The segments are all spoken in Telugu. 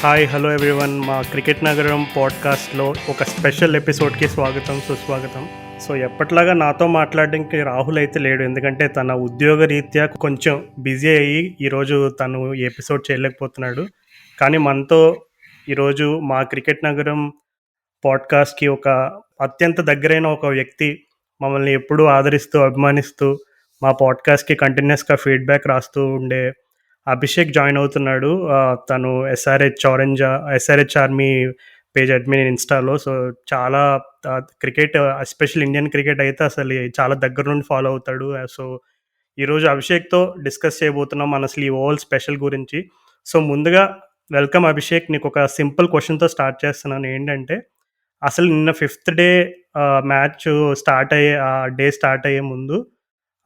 హాయ్ హలో ఎవ్రీవన్, మా క్రికెట్ నగరం పాడ్కాస్ట్లో ఒక స్పెషల్ ఎపిసోడ్కి స్వాగతం సుస్వాగతం. సో ఎప్పట్లాగా నాతో మాట్లాడడానికి రాహుల్ అయితే లేడు, ఎందుకంటే తన ఉద్యోగ రీత్యా కొంచెం బిజీ అయ్యి ఈరోజు తను ఈ ఎపిసోడ్ చేయలేకపోతున్నాడు. కానీ మనతో ఈరోజు మా క్రికెట్ నగరం పాడ్కాస్ట్కి ఒక అత్యంత దగ్గరైన ఒక వ్యక్తి, మమ్మల్ని ఎప్పుడూ ఆదరిస్తూ అభిమానిస్తూ మా పాడ్కాస్ట్కి కంటిన్యూస్గా ఫీడ్బ్యాక్ రాస్తూ ఉండే అభిషేక్ జాయిన్ అవుతున్నాడు. తను ఎస్ఆర్హెచ్ ఆర్మీ పేజ్ అడ్మిన్ ఇన్స్టాలో. సో చాలా క్రికెట్, ఎస్పెషల్ ఇండియన్ క్రికెట్ అయితే అసలు చాలా దగ్గర నుండి ఫాలో అవుతాడు. సో ఈరోజు అభిషేక్తో డిస్కస్ చేయబోతున్నాం అసలు ఈ ఓవల్ స్పెషల్ గురించి. సో ముందుగా వెల్కమ్ అభిషేక్. నీకు ఒక సింపుల్ క్వశ్చన్తో స్టార్ట్ చేస్తున్నాను. ఏంటంటే అసలు నిన్న ఫిఫ్త్ డే మ్యాచ్ స్టార్ట్ అయ్యే ముందు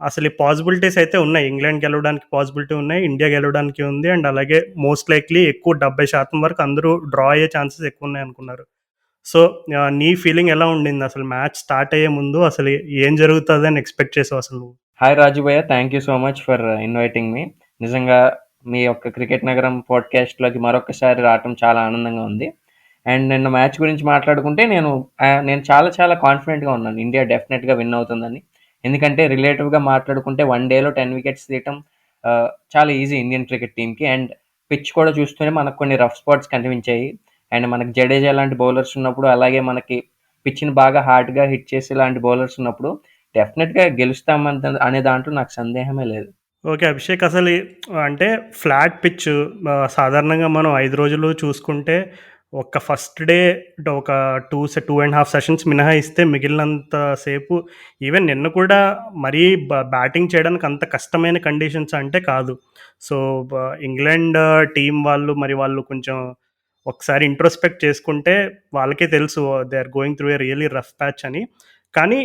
అసలు ఈ పాసిబిలిటీస్ అయితే ఉన్నాయి. ఇంగ్లాండ్ గెలవడానికి పాసిబిలిటీ ఉన్నాయి, ఇండియా గెలవడానికి ఉంది, అండ్ అలాగే మోస్ట్ లైక్లీ ఎక్కువ 70% వరకు అందరూ డ్రా అయ్యే ఛాన్సెస్ ఎక్కువ ఉన్నాయి అనుకున్నారు. సో నీ ఫీలింగ్ ఎలా ఉండింది అసలు మ్యాచ్ స్టార్ట్ అయ్యే ముందు? అసలు ఏం జరుగుతుంది అని ఎక్స్పెక్ట్ చేసావు అసలు నువ్వు? హాయ్ రాజు భయ్య, thank you so much for inviting me. నిజంగా మీ యొక్క క్రికెట్ నగరం పాడ్కాస్ట్లోకి మరొకసారి రావటం చాలా ఆనందంగా ఉంది. అండ్ నిన్న మ్యాచ్ గురించి మాట్లాడుకుంటే నేను చాలా చాలా కాన్ఫిడెంట్గా ఉన్నాను ఇండియా డెఫినెట్గా విన్ అవుతుందని. ఎందుకంటే రిలేటివ్గా మాట్లాడుకుంటే 1 డేలో 10 వికెట్స్ తీయటం చాలా ఈజీ ఇండియన్ క్రికెట్ టీంకి. అండ్ పిచ్ కూడా చూస్తూనే మనకు కొన్ని రఫ్ స్పాట్స్ కనిపించాయి. అండ్ మనకి జడేజా లాంటి బౌలర్స్ ఉన్నప్పుడు, అలాగే మనకి పిచ్ని బాగా హార్డ్గా హిట్ చేసే లాంటి బౌలర్స్ ఉన్నప్పుడు డెఫినెట్గా అనే దాంట్లో నాకు సందేహమే లేదు. ఓకే అభిషేక్, అసలు అంటే ఫ్లాట్ పిచ్ సాధారణంగా మనం 5 రోజులు చూసుకుంటే ఒక ఫస్ట్ డే ఒక 2.5 సెషన్స్ మినహాయిస్తే మిగిలినంత సేపు, ఈవెన్ నిన్న కూడా మరీ బ్యాటింగ్ చేయడానికి అంత కష్టమైన కండిషన్స్ అంటే కాదు. సో ఇంగ్లాండ్ టీం వాళ్ళు కొంచెం ఒకసారి ఇంట్రోస్పెక్ట్ చేసుకుంటే వాళ్ళకే తెలుసు they are going through a really rough patch అని. కానీ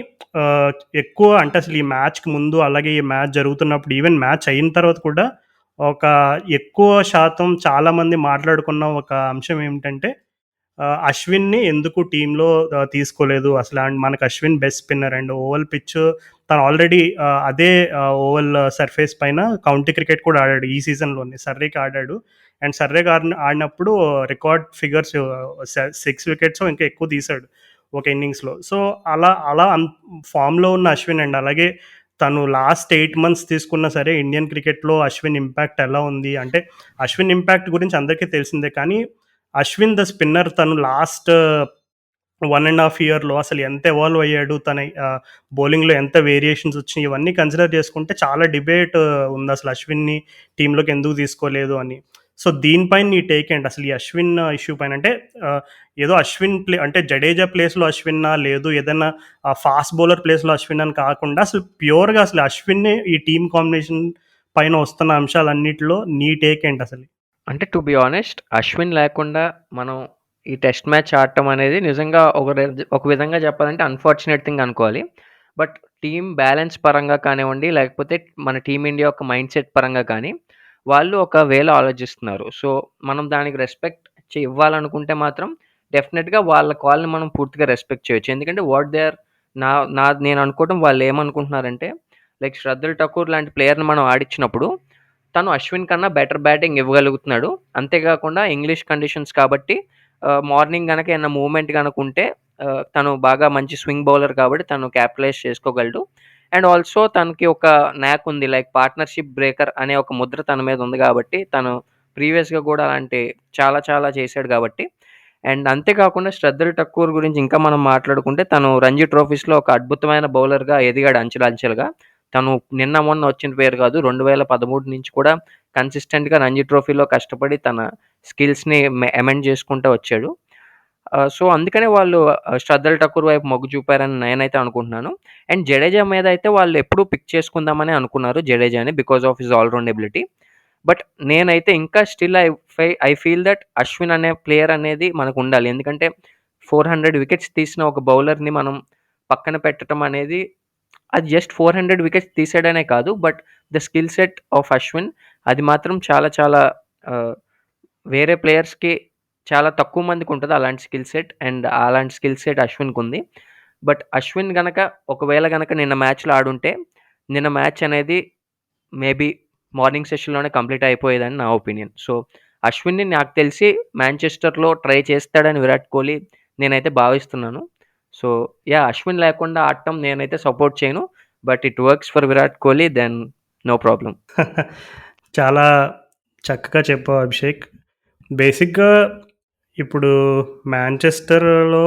ఎక్కువ అంటే అసలు ఈ మ్యాచ్కి ముందు, అలాగే ఈ మ్యాచ్ జరుగుతున్నప్పుడు, ఈవెన్ మ్యాచ్ అయిన తర్వాత కూడా ఒక ఎక్కువ శాతం చాలామంది మాట్లాడుకున్న ఒక అంశం ఏమిటంటే అశ్విన్ని ఎందుకు టీంలో తీసుకోలేదు అసలు. అండ్ మనకు Ashwin best spinner and oval pitch, తను ఆల్రెడీ అదే ఓవల్ సర్ఫేస్ పైన కౌంటీ క్రికెట్ కూడా ఆడాడు ఈ సీజన్లోనే. సర్రేకి ఆడాడు, అండ్ సర్రేకి ఆడినప్పుడు రికార్డ్ ఫిగర్స్ 6 వికెట్స్ ఇంకా ఎక్కువ తీశాడు ఒక ఇన్నింగ్స్లో. సో అలా అలా ఫామ్లో ఉన్న అశ్విన్, అండ్ అలాగే తను లాస్ట్ 8 months తీసుకున్నా సరే ఇండియన్ క్రికెట్లో అశ్విన్ ఇంపాక్ట్ ఎలా ఉంది అంటే, అశ్విన్ ఇంపాక్ట్ గురించి అందరికీ తెలిసిందే. కానీ అశ్విన్ ద స్పిన్నర్ తను లాస్ట్ 1.5 yearలో అసలు ఎంత ఎవాల్వ్ అయ్యాడు, తన బౌలింగ్లో ఎంత వేరియేషన్స్ వచ్చినాయి, ఇవన్నీ కన్సిడర్ చేసుకుంటే చాలా డిబేట్ ఉంది అసలు అశ్విన్ని టీంలోకి ఎందుకు తీసుకోలేదు అని. సో దీనిపైన నీ టేక్ ఏంటి అసలు ఈ అశ్విన్ ఇష్యూ పైన? అంటే ఏదో అశ్విన్ అంటే జడేజా ప్లేస్లో అశ్విన్నా, లేదు ఏదైనా ఫాస్ట్ బౌలర్ ప్లేస్లో అశ్విన్ అని కాకుండా అసలు ప్యూర్గా అసలు అశ్విన్ ఈ టీమ్ కాంబినేషన్ పైన వస్తున్న అంశాలన్నిటిలో నీ టేక్ ఏంటి అసలు? అంటే టు బి ఆనెస్ట్, అశ్విన్ లేకుండా మనం ఈ టెస్ట్ మ్యాచ్ ఆడటం అనేది నిజంగా ఒక విధంగా చెప్పాలంటే అన్ఫార్చునేట్ థింగ్ అనుకోవాలి. బట్ టీమ్ బ్యాలెన్స్ పరంగా కానివ్వండి, లేకపోతే మన టీమిండియా యొక్క మైండ్ సెట్ పరంగా కానీ వాళ్ళు ఒక వేలో ఆలోచిస్తున్నారు. సో మనం దానికి రెస్పెక్ట్ ఇవ్వాలనుకుంటే మాత్రం డెఫినెట్గా వాళ్ళ కాల్ని మనం పూర్తిగా రెస్పెక్ట్ చేయొచ్చు. ఎందుకంటే వాట్ దే ఆర్ నేను అనుకోవడం, వాళ్ళు ఏమనుకుంటున్నారంటే లైక్ శ్రద్ధల్ ఠాకూర్ లాంటి ప్లేయర్ని మనం ఆడించినప్పుడు తను అశ్విన్ కన్నా బెటర్ బ్యాటింగ్ ఇవ్వగలుగుతున్నాడు. అంతేకాకుండా ఇంగ్లీష్ కండిషన్స్ కాబట్టి మార్నింగ్ కనుక ఏమైనా మూవ్మెంట్ కనుక ఉంటే తను బాగా మంచి స్వింగ్ బౌలర్ కాబట్టి తను క్యాపిటలైజ్ చేసుకోగలడు. అండ్ ఆల్సో తనకి ఒక న్యాక్ ఉంది, లైక్ పార్ట్నర్షిప్ బ్రేకర్ అనే ఒక ముద్ర తన మీద ఉంది కాబట్టి తను ప్రీవియస్గా కూడా అలాంటి చాలా చాలా చేశాడు కాబట్టి. అండ్ అంతేకాకుండా శ్రద్ధల్ ఠాకూర్ గురించి ఇంకా మనం మాట్లాడుకుంటే తను రంజీ ట్రోఫీస్లో ఒక అద్భుతమైన బౌలర్గా ఎదిగాడు అంచెలంచెలుగా. తను నిన్న మొన్న వచ్చిన పేరు కాదు, 2013 నుంచి కూడా కన్సిస్టెంట్గా రంజీ ట్రోఫీలో కష్టపడి తన స్కిల్స్ని అమెండ్ చేసుకుంటూ వచ్చాడు. సో అందుకనే వాళ్ళు శ్రద్ధల్ ఠాకూర్ వైపు మొగ్గు చూపారని నేనైతే అనుకుంటున్నాను. అండ్ జడేజా మీద అయితే వాళ్ళు ఎప్పుడూ పిక్ చేసుకుందామని అనుకున్నారు జడేజాని, because of his allround ability. But నేనైతే ఇంకా still I feel that Ashwin అనే ప్లేయర్ అనేది మనకు ఉండాలి. ఎందుకంటే 400 వికెట్స్ తీసిన ఒక బౌలర్ని మనం పక్కన పెట్టడం అనేది, అది జస్ట్ 400 వికెట్స్ తీసాడనే కాదు, but the skill set of Ashwin అది మాత్రం చాలా చాలా వేరే ప్లేయర్స్కి చాలా తక్కువ మందికి ఉంటుంది అలాంటి స్కిల్ సెట్. అండ్ అలాంటి స్కిల్ సెట్ అశ్విన్కి ఉంది. బట్ అశ్విన్ ఒకవేళ నిన్న మ్యాచ్లో ఆడుంటే నిన్న మ్యాచ్ అనేది మేబీ మార్నింగ్ సెషన్లోనే కంప్లీట్ అయిపోయేదని నా ఒపీనియన్. సో అశ్విన్‌ని నాకు తెలిసి మాంచెస్టర్‌లో ట్రై చేస్తాడని విరాట్ కోహ్లీ నేనైతే భావిస్తున్నాను. So, yeah! అశ్విన్ లేకుండా ఆడటం నేనైతే సపోర్ట్ చేయను. But it works for Virat Kohli then no problem. చాలా చక్కగా చెప్పావు అభిషేక్. బేసిక్‌గా ఇప్పుడు మాంచెస్టర్‌లో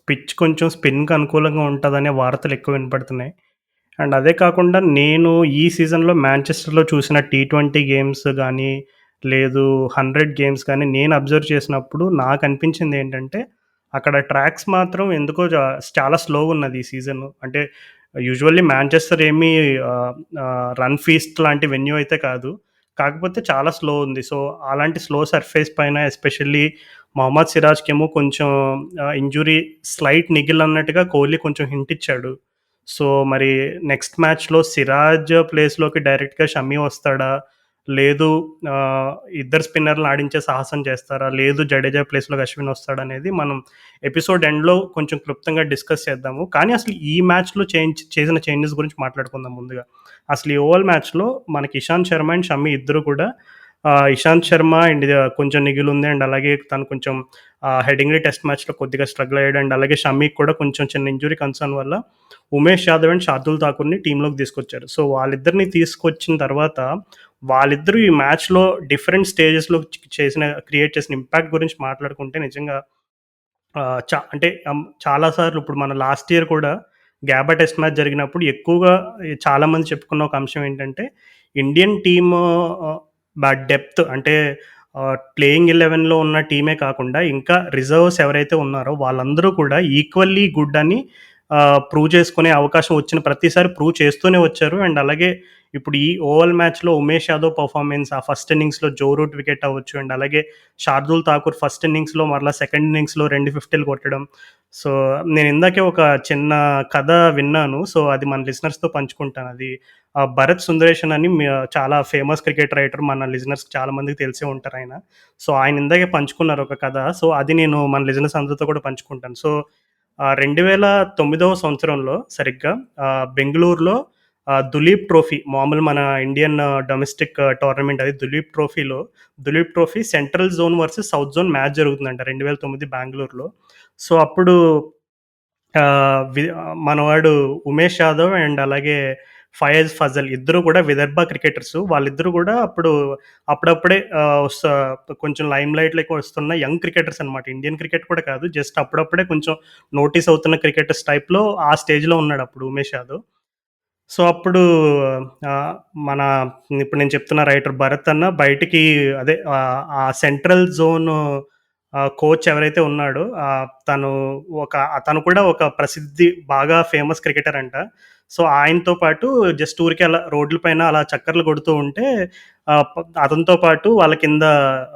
పిచ్ కొంచెం స్పిన్‌కి అనుకూలంగా ఉంటదనే వార్తలు ఎక్కువ వినపడుతున్నాయి. అండ్ అదే కాకుండా నేను ఈ సీజన్‌లో మాంచెస్టర్‌లో చూసిన టీ20 గేమ్స్ గానీ, లేదు 100 గేమ్స్ కానీ నేను అబ్జర్వ్ చేసినప్పుడు నాకనిపించిందేంటంటే, అక్కడ ట్రాక్స్ మాత్రం ఎందుకో చాలా స్లోగున్నది ఈ సీజను. అంటే యూజువల్లీ మాంచెస్టర్ ఏమీ రన్ ఫీస్ట్ లాంటి వెన్యూ అయితే కాదు. కాకపోతే చాలా స్లో ఉంది. సో, అలాంటి స్లో సర్ఫేస్ పైన ఎస్పెషల్లీ మొహమ్మద్ సిరాజ్‌కేమో కొంచెం ఇంజ్యూరీ స్లైట్ నిగిల్ అన్నట్టుగా కోహ్లీ కొంచెం హింట్ ఇచ్చాడు. సో, మరి నెక్స్ట్ మ్యాచ్‌లో సిరాజ్ ప్లేస్‌లోకి డైరెక్ట్‌గా షమీ వస్తాడా? లేదు ఆహ్, ఇద్దరు స్పిన్నర్‌లని ఆడించే సాహసం చేస్తారా? లేదు జడేజా ప్లేస్‌లోకి అశ్విన్ వస్తాడనేది మనం ఎపిసోడ్ ఎండ్‌లో కొంచెం క్లుప్తంగా డిస్కస్ చేద్దాము. కానీ అసలు ఈ మ్యాచ్‌లో చేసిన చేంజెస్ గురించి మాట్లాడుకుందాం ముందుగా. అసలు ఈ ఓవల్ మ్యాచ్‌లో మనకి ఇషాంత్ శర్మ అండ్ షమీ ఇద్దరు కూడా ఇషాంత్ శర్మ అండ్ కొంచెం నిగిలుంది. అండ్ అలాగే తను కొంచెం హెడింగ్లీ టెస్ట్ మ్యాచ్‌లో కొద్దిగా స్ట్రగుల్ అయ్యాడు. అండ్ అలాగే షమీకి కూడా కొంచెం చిన్న ఇంజ్యూరీ కన్సర్న్ వల్ల ఉమేష్ యాదవ్ అండ్ షార్దుల్ ఠాకూర్‌ని టీమ్‌లోకి తీసుకొచ్చారు. సో, వాళ్ళిద్దరిని తీసుకొచ్చిన తర్వాత వాళ్ళిద్దరూ ఈ మ్యాచ్‌లో డిఫరెంట్ స్టేజెస్‌లో క్రియేట్ చేసిన ఇంపాక్ట్ గురించి మాట్లాడుకుంటే నిజంగా అంటే చాలా సార్లు ఇప్పుడు మన లాస్ట్ ఇయర్ కూడా గ్యాబా టెస్ట్ మ్యాచ్ జరిగినప్పుడు ఎక్కువగా చాలామంది చెప్పుకున్న ఒక అంశం ఏంటంటే, ఇండియన్ టీమ్ డెప్త్ అంటే ప్లేయింగ్ 11లో ఉన్న టీమే కాకుండా ఇంకా రిజర్వ్స్ ఎవరైతే ఉన్నారో వాళ్ళందరూ కూడా ఈక్వల్లీ గుడ్ అని ప్రూవ్ చేసుకునే అవకాశం వచ్చిన ప్రతిసారి ప్రూవ్ చేస్తూనే వచ్చారు. అండ్ అలాగే ఇప్పుడు ఈ ఓవల్ మ్యాచ్‌లో ఉమేష్ యాదవ్ పర్ఫార్మెన్స్ ఆ ఫస్ట్ ఇన్నింగ్స్‌లో జో రూట్ వికెట్ అవ్వచ్చు. అండ్ అలాగే షార్దుల్ ఠాకూర్ ఫస్ట్ ఇన్నింగ్స్‌లో మరలా సెకండ్ ఇన్నింగ్స్‌లో 2 ఫిఫ్టీలు కొట్టడం. సో, నేను ఇందాకే ఒక చిన్న కథ విన్నాను. సో, అది మన లిజనర్స్‌తో పంచుకుంటాను. అది భరత్ సుందరేషన్ అని చాలా ఫేమస్ క్రికెట్ రైటర్. మన లిజనర్స్‌కి చాలా మందికి తెలిసే ఉంటారాయన. సో, ఆయన ఇందాకే పంచుకున్నారు ఒక కథ. సో, అది నేను మన లిజనర్స్ అందరితో కూడా పంచుకుంటాను. సో, 2009 సంవత్సరంలో సరిగ్గా బెంగుళూరులో దులీప్ ట్రోఫీ మామూలు మన ఇండియన్ డొమెస్టిక్ టోర్నమెంట్ అది దులీప్ ట్రోఫీలో Duleep trophy central zone versus south zone match జరుగుతుందంట 2009 బెంగుళూరులో. సో, అప్పుడు మనవాడు ఉమేష్ యాదవ్ అండ్ అలాగే ఫయాజ్ ఫజల్ ఇద్దరు కూడా విదర్భ క్రికెటర్స్. వాళ్ళిద్దరూ కూడా అప్పుడప్పుడే కొంచెం లైమ్ లైట్‌లోకి వస్తున్న యంగ్ క్రికెటర్స్ అనమాట. ఇండియన్ క్రికెట్ కూడా కాదు. జస్ట్ అప్పుడప్పుడే కొంచెం నోటీస్ అవుతున్న క్రికెటర్స్ టైప్‌లో ఆ స్టేజ్‌లో ఉన్నాడు అప్పుడు ఉమేష్ యాదవ్. సో, అప్పుడు ఆహ్, మన ఇప్పుడు నేను చెప్తున్న రైటర్ భరత్ అన్న బయటికి అదే ఆ సెంట్రల్ జోన్ కోచ్ ఎవరైతే ఉన్నాడో తను తను కూడా ఒక బాగా ఫేమస్ క్రికెటర్ అంట. సో, ఆయనతో పాటు జస్ట్ ఊరికే అలా రోడ్ల పైన అలా చక్కర్లు కొడుతూ ఉంటే అతనితో పాటు వాళ్ళ కింద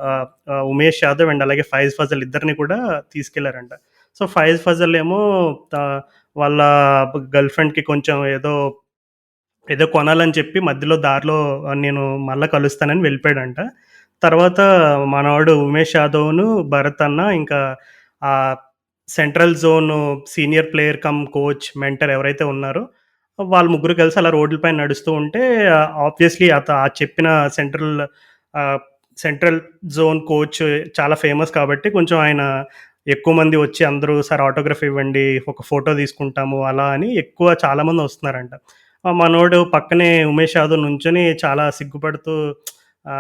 ఆహ్, ఆహ్, ఉమేష్ యాదవ్ అండ్ అలాగే ఫైజ్ ఫజల్ ఇద్దరిని కూడా తీసుకెళ్లారంట. సో, ఫైజ్ ఫజల్ ఏమో త వాళ్ళ గర్ల్ ఫ్రెండ్‌కి కొంచెం ఏదో కొనాలని చెప్పి మధ్యలో దారిలో నేను మళ్ళా కలుస్తానని వెళ్ళిపోయాడంట. తర్వాత మనోడు ఉమేష్ యాదవ్‌ను, భరత్ అన్న ఇంకా ఆహ్, central zone senior player come coach, mentor ఎవరైతే ఉన్నారో వాళ్ళు ముగ్గురు కలిసి అలా రోడ్ల పైన నడుస్తూ ఉంటే ఆబ్వియస్‌లీ ఆ చెప్పిన ఆహ్, సెంట్రల్ జోన్ కోచ్ చాలా ఫేమస్ కాబట్టి కొంచెం ఆయన ఎక్కువ మంది వచ్చి అందరూ సార్ ఆటోగ్రాఫ్ ఇవ్వండి, ఒక ఫోటో తీసుకుంటాము అలా అని ఎక్కువ చాలామంది వస్తున్నారంట. మనోడు పక్కనే ఉమేష్ యాదవ్ నుంచొని చాలా సిగ్గుపడుతూ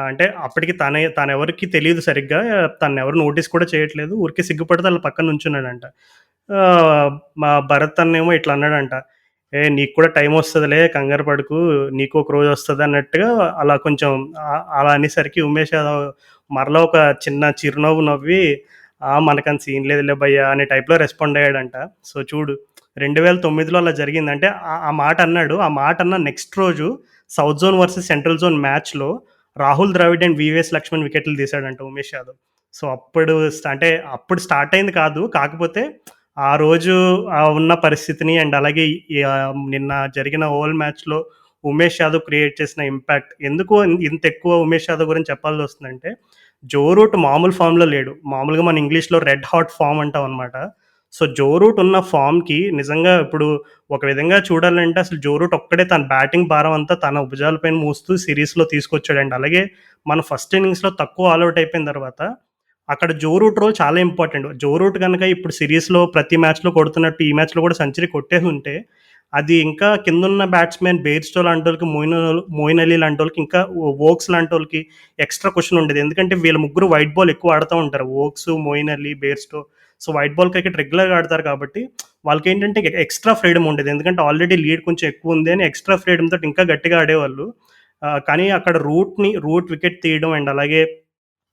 అంటే అప్పటికి తనెవరికీ తెలీదు సరిగ్గా. తనెవరు నోటీస్ కూడా చేయట్లేదు. ఊరికే సిగ్గుపడుతూ ఆళ్ళ పక్కన నుంచున్నాడంట. ఆహ్, మా భరత్ అన్నేమో ఇట్లా అన్నాడంట. నీకు కూడా టైమొస్తదిలే కంగారు పడకు. నీకు ఒక రోజొస్తది" అన్నట్టుగా అలా కొంచెం అలా అనేసరికి ఉమేష్ యాదవ్ మరలా ఒక చిన్న చిరునవ్వు నవ్వి, మనకంత సీన్ లేదులే భయ్యా" అనే టైప్‌లో రెస్పాండ్ అయ్యాడంట. సో చూడు 2009లో అలా జరిగింది. అంటే ఆ మాట అన్నాడు. ఆ మాట అన్న నెక్స్ట్ రోజు south zone versus central zone మ్యాచ్‌లో రాహుల్ ద్రావిడ్ అండ్ వీవీఎస్ లక్ష్మణ్ వికెట్లు తీశాడంట ఉమేష్ యాదవ్. సో అప్పుడు అంటే అప్పుడు స్టార్ట్ అయింది కాదు. కాకపోతే ఆ రోజు ఉన్న పరిస్థితిని అండ్ అలాగే నిన్న జరిగిన ఓవల్ మ్యాచ్‌లో ఉమేష్ యాదవ్ క్రియేట్ చేసిన ఇంపాక్ట్ ఎందుకు ఇంత ఎక్కువ ఉమేష్ యాదవ్ గురించి చెప్పాల్సొస్తుందంటే, జో రూట్ మామూలు ఫామ్‌లో లేడు. మామూలుగా మన ఇంగ్లీష్‌లో రెడ్ హాట్ ఫార్మ్ అంటామనమాట. సో, జో రూట్ ఉన్న ఫార్మ్‌కి నిజంగా ఇప్పుడు ఒక విధంగా చూడాలంటే అసలు జో రూట్ ఒక్కడే తన బ్యాటింగ్ భారం అంతా తన భుజాల పైన మోస్తూ సిరీస్‌లో తీసుకొచ్చాడండి. అలాగే మన ఫస్ట్ ఇన్నింగ్స్‌లో తక్కువ ఆల్ ఔట్ అయిపోయిన తర్వాత అక్కడ జో రూట్ రోల్ చాలా ఇంపార్టెంట్. జో రూట్ గనక ఇప్పుడు సిరీస్‌లో ప్రతి మ్యాచ్‌లో కొడుతున్నట్టు ఈ మ్యాచ్‌లో కూడా సెంచరీ కొట్టేసుంటే, అది ఇంకా కిందున్న బ్యాట్స్‌మెన్ బెయిర్‌స్టో లాంటోళ్ళకి, మోయిన్ అలీ లాంటోళ్ళకి, ఇంకా వోక్స్ లాంటోళ్ళకి ఎక్స్‌ట్రా కుషన్ ఉండేది. ఎందుకంటే వీళ్ళ ముగ్గురు వైట్ బాల్ ఎక్కువ ఆడుతా ఉంటారు. Woakes, Moeen Ali, Bairstow. So, white ball cricket రెగ్యులర్‌గా ఆడతారు కాబట్టి వాళ్ళకేంటంటే ఎక్స్‌ట్రా ఫ్రీడమ్ ఉండేది. ఎందుకంటే ఆల్రెడీ లీడ్ కొంచెం ఎక్కువుంది అని ఎక్స్‌ట్రా ఫ్రీడమ్ తోటి ఇంకా గట్టిగా ఆడేవాళ్ళు. కానీ అక్కడ రూట్ వికెట్ తీయడం అండ్ అలాగే